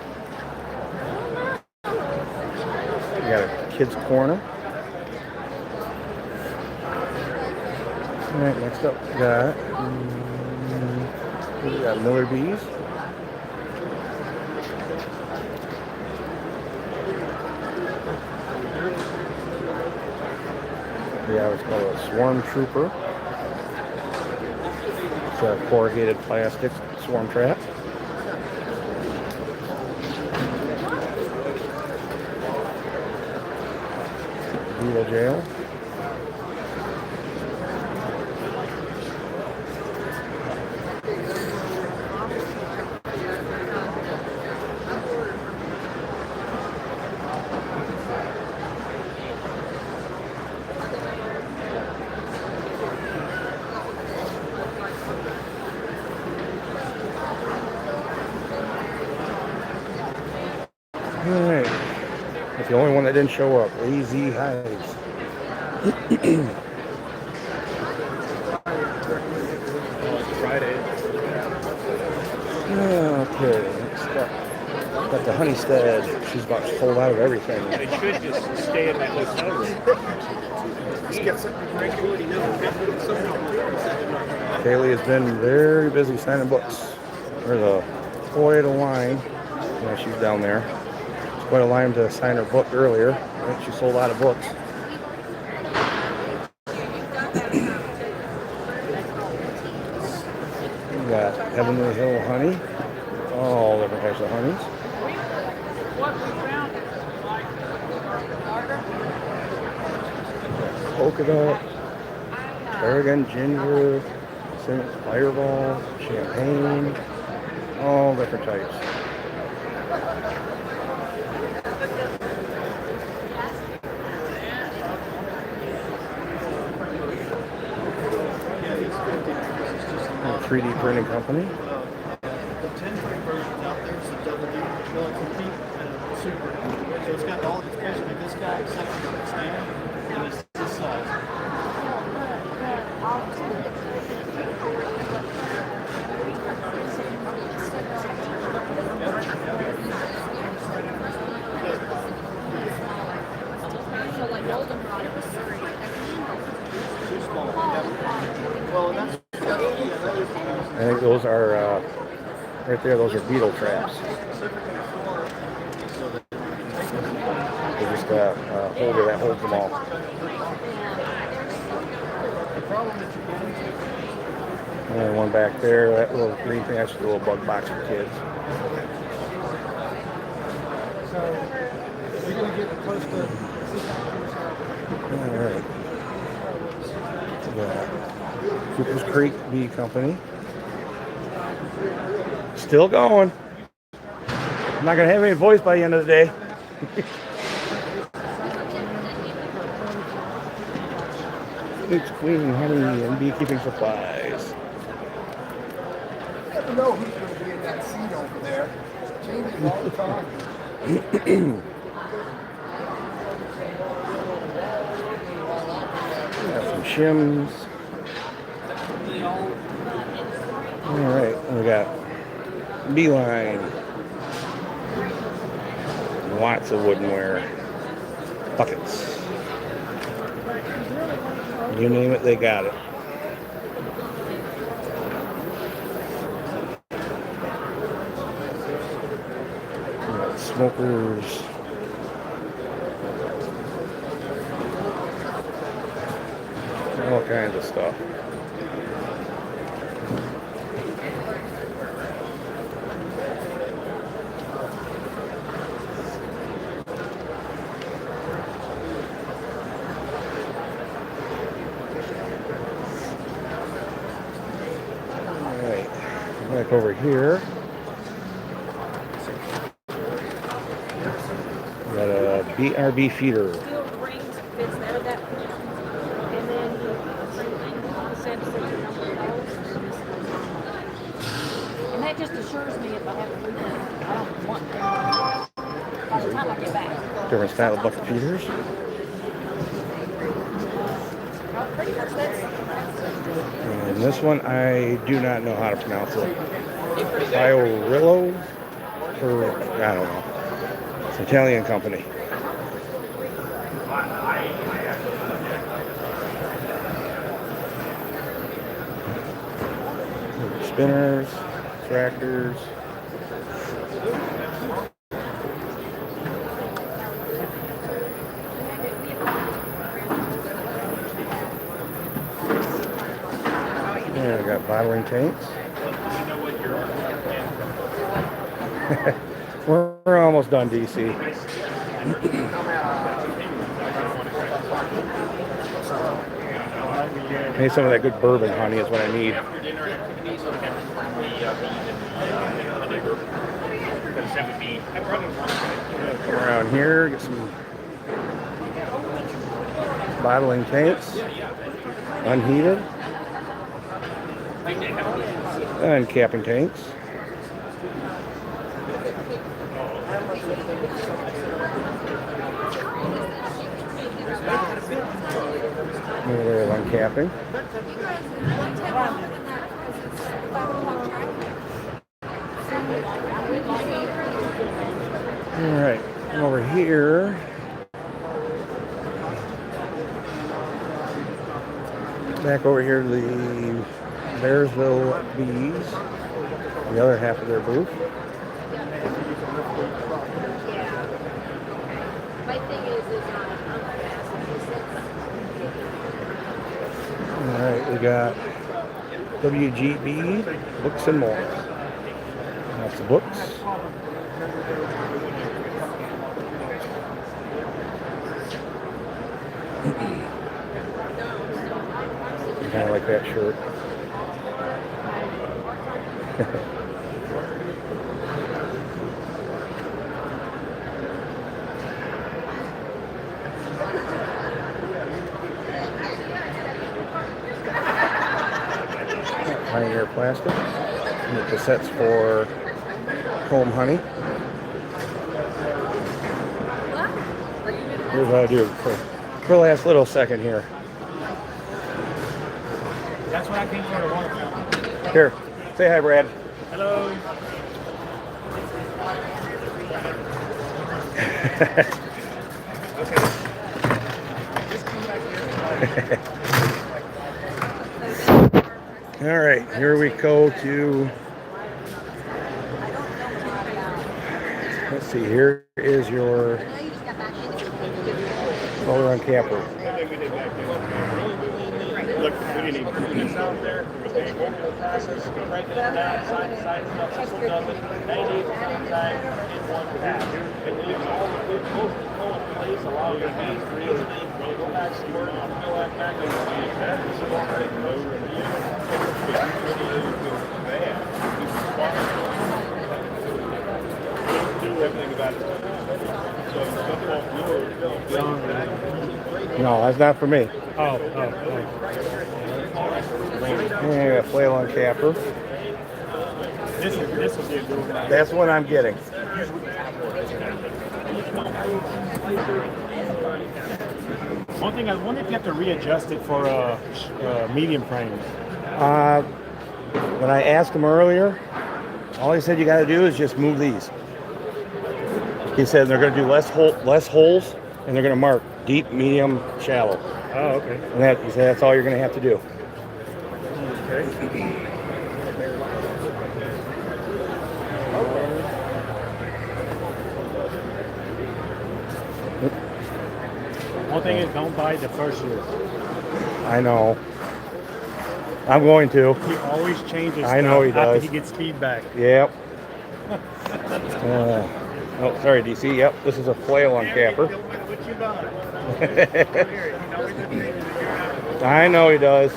You got a kids corner. All right, next up we got Miller bees. Yeah, it's called a swarm trooper. It's a corrugated plastic swarm trap. Beetle jail. Alright, that's the only one that didn't show up. Lazy hives. Friday. Okay, next up. Got the Honeystead. She's about sold out of everything. They should just stay in that hotel room. Kaylee has been very busy signing books. There's quite a line. Yeah, she's down there. It's quite a line to sign her book earlier. I think she sold out of books. We got Heavenly Hill honey. All different types of honeys. Polka dot, tarragon, ginger, fireball, champagne, all different types. 3D printing company. The 10-foot version's out there, it's a double D. Well, it's a deep and a super. So it's got all, it's basically this guy, except for the stand, and it's this size. I think those are, right there, those are beetle traps. They just got a holder that holds them all. And one back there, that little green thing, that's just a little bug box for kids. So you're gonna get close to. All right. Yeah. Cooper's Creek Bee Company. Still going. I'm not gonna have any voice by the end of the day. It's Queen Honey and Beekeeping Supplies. You never know who's going to be in that seat over there. Changes all the time. Got some shims. All right, we got Beeline. Lots of woodenware. Buckets. You name it, they got it. We got smokers. All kinds of stuff. Back over here, we got a BRB feeder. And that just assures me if I have to read it, I don't want it. By the time I get back. Different style of bucket feeders. And this one, I do not know how to pronounce it. Fiorillo? Or, I don't know. It's an Italian company. Spinners, tractors. Yeah, we got bottling tanks. We're almost done, DC. Need some of that good bourbon honey is what I need. Come around here, get some bottling tanks, unheated, and capping tanks. There's uncapping. All right, and over here, back over here to the Bearsville Bees, the other half of their booth. All right, we got WGB, books and more. Lots of books. Kind of like that shirt. Pioneer Plastic. And the cassettes for comb honey. Here's what I do for the last little second here. That's what I came for, the water fountain. Here, say hi, Brad. Hello. All right, here we go to, let's see, here is your color on capper. Look, we didn't even put this out there. We didn't go through the process, break it down, side to side stuff, this one done with 98% time in one pass. It leaves all the good, most of the cold place, allow your hands to really think, when you go back to work, I'll fill that back in the hand. That is so great. Do everything about it. No, that's not for me. Oh. Yeah, flail on capper. This will be a good one. That's what I'm getting. One thing, I wonder if you have to readjust it for medium frames. When I asked him earlier, all he said you got to do is just move these. He said they're going to do less holes, and they're going to mark deep, medium, shallow. Oh, okay. And he said that's all you're going to have to do. Okay. One thing is, don't buy the first year. I know. I'm going to. He always changes. I know he after does. he gets feedback. Yep. Oh, sorry, DC. Yep, this is a flail on capper. I know he does.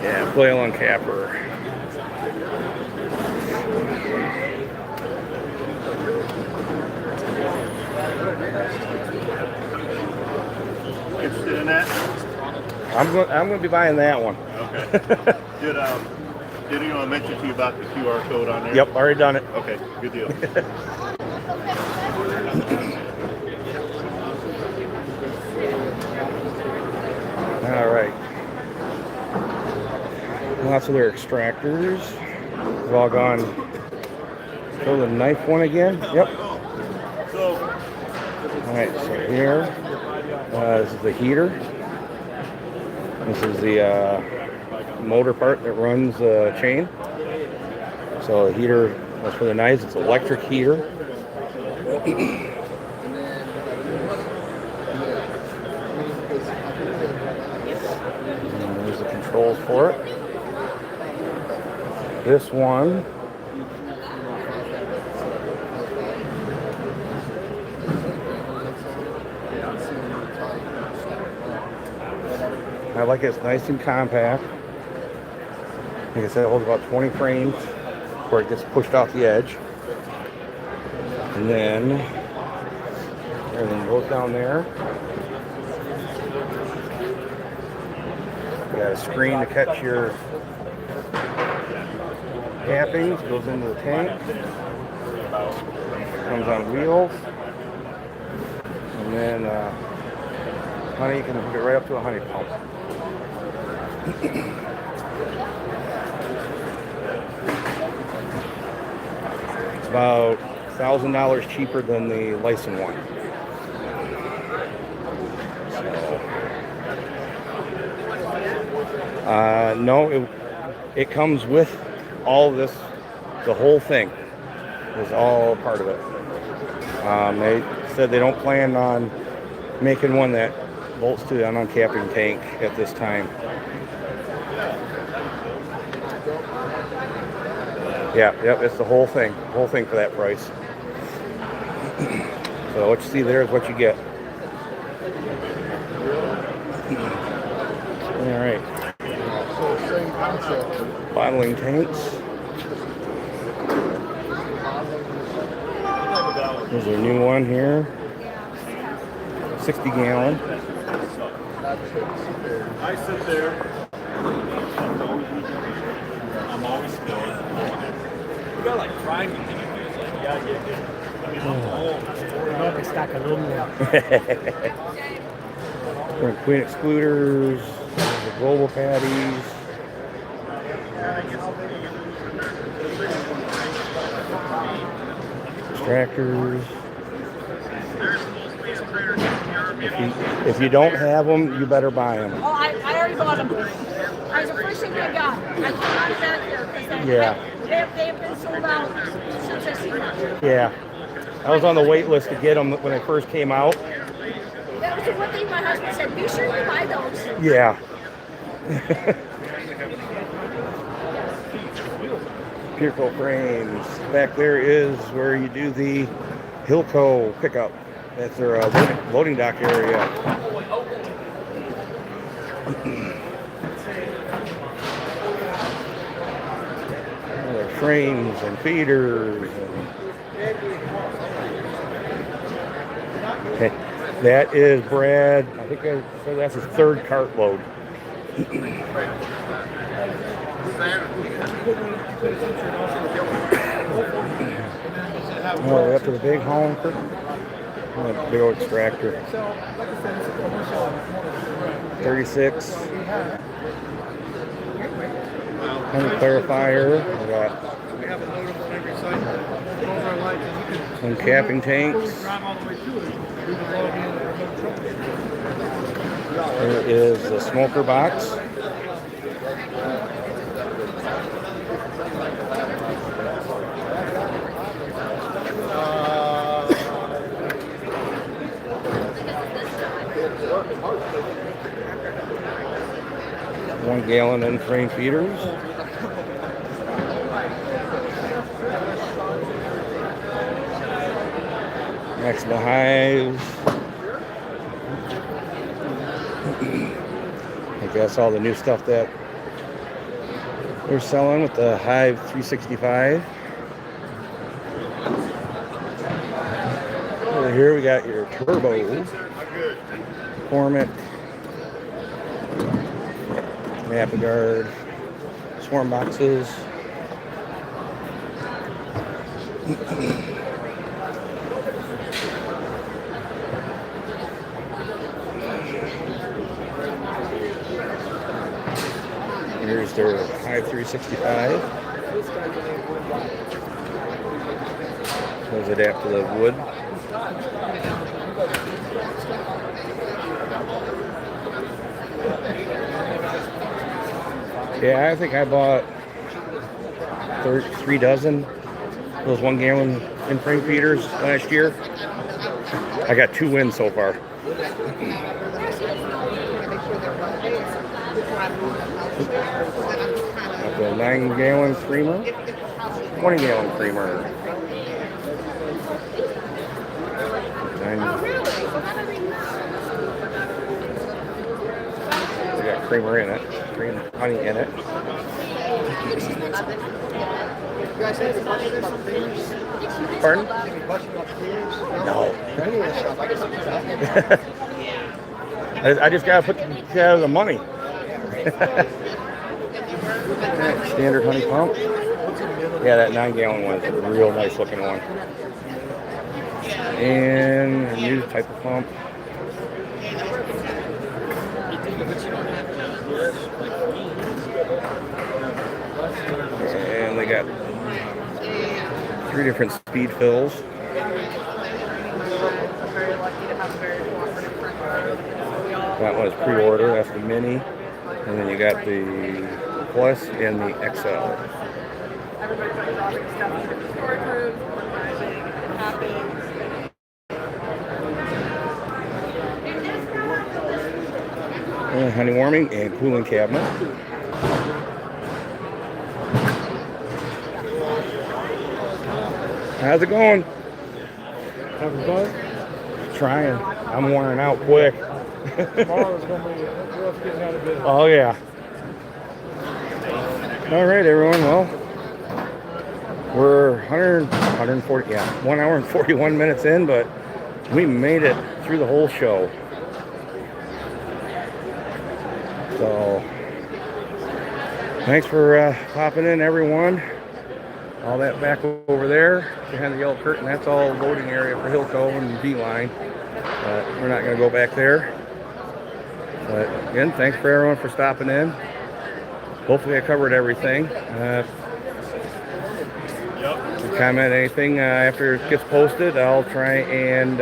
Yeah, flail on capper. Interested in that? I'm going to be buying that one. Okay. Did anyone mention to you about the QR code on there? Yep, already done it. Okay, good deal. All right. Lots of their extractors. They've all gone. Show the knife one again. Yep. All right, so here, this is the heater. This is the motor part that runs the chain. So the heater, that's for the knives. It's an electric heater. And there's the controls for it. This one I like it. It's nice and compact. Like I said, it holds about 20 frames before it gets pushed off the edge. And then everything goes down there. You got a screen to catch your cappings, goes into the tank. Comes on wheels. And then honey, you can hook it right up to a honey pump. It's about $1,000 cheaper than the licensed one. So, no, it comes with all this, the whole thing is all part of it. They said they don't plan on making one that bolts to an uncapping tank at this time. Yeah, yep, it's the whole thing for that price. So what you see there is what you get. All right. Bottling tanks. There's a new one here. 60 gallon. I sit there. Queen excluders, the global patties. Extractors. If you don't have them, you better buy them. Oh, I already bought them. That was the first thing I got. I came out of back there because they have been sold out since I seen them. Yeah. I was on the wait list to get them when they first came out. That was the one thing my husband said, be sure you buy those. Yeah. Pure frames. Back there is where you do the Hilco pickup. That's their loading dock area. Their frames and feeders. Okay. That is Brad. I think that's his third cart load. Oh, we're up to the big honker. Big old extractor. 36. Honey clarifier. We got some capping tanks. There is the smoker box. One gallon in frame feeders. Next to the hives. I guess all the new stuff that they're selling with the Hive 365. Over here we got your Turbo, Formic, NAHBE swarm boxes. Here's their Hive 365. Those adapt to the wood. Yeah, I think I bought 3 dozen those 1 gallon in-frame feeders last year. I got 2 wins so far. Got the 9 gallon creamer, 20 gallon creamer. We got creamer in it, cream honey in it. Pardon? No. I just gotta put together the money. Standard honey pump. Yeah, that 9 gallon one is a real nice looking one. And a new type of pump. And they got 3 different speed fills. That one is pre-order, that's the mini. And then you got the Plus and the XL. And honey warming and cooling cabinet. How's it going? Having fun? Trying. I'm wearing out quick. Tomorrow's going to be rough getting out of bed. Oh, yeah. All right, everyone. Well, we're 140, yeah, 1 hour and 41 minutes in, but we made it through the whole show. So, thanks for popping in, everyone. all that back over there behind the yellow curtain, that's all loading area for Hilco and D-Line. We're not going to go back there. But again, thanks for everyone for stopping in. Hopefully I covered everything. Comment anything after it gets posted, I'll try and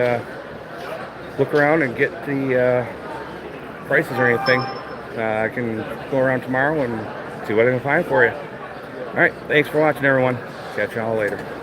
look around and get the prices or anything. I can go around tomorrow and see what I can find for you. All right, thanks for watching, everyone. Catch y'all later.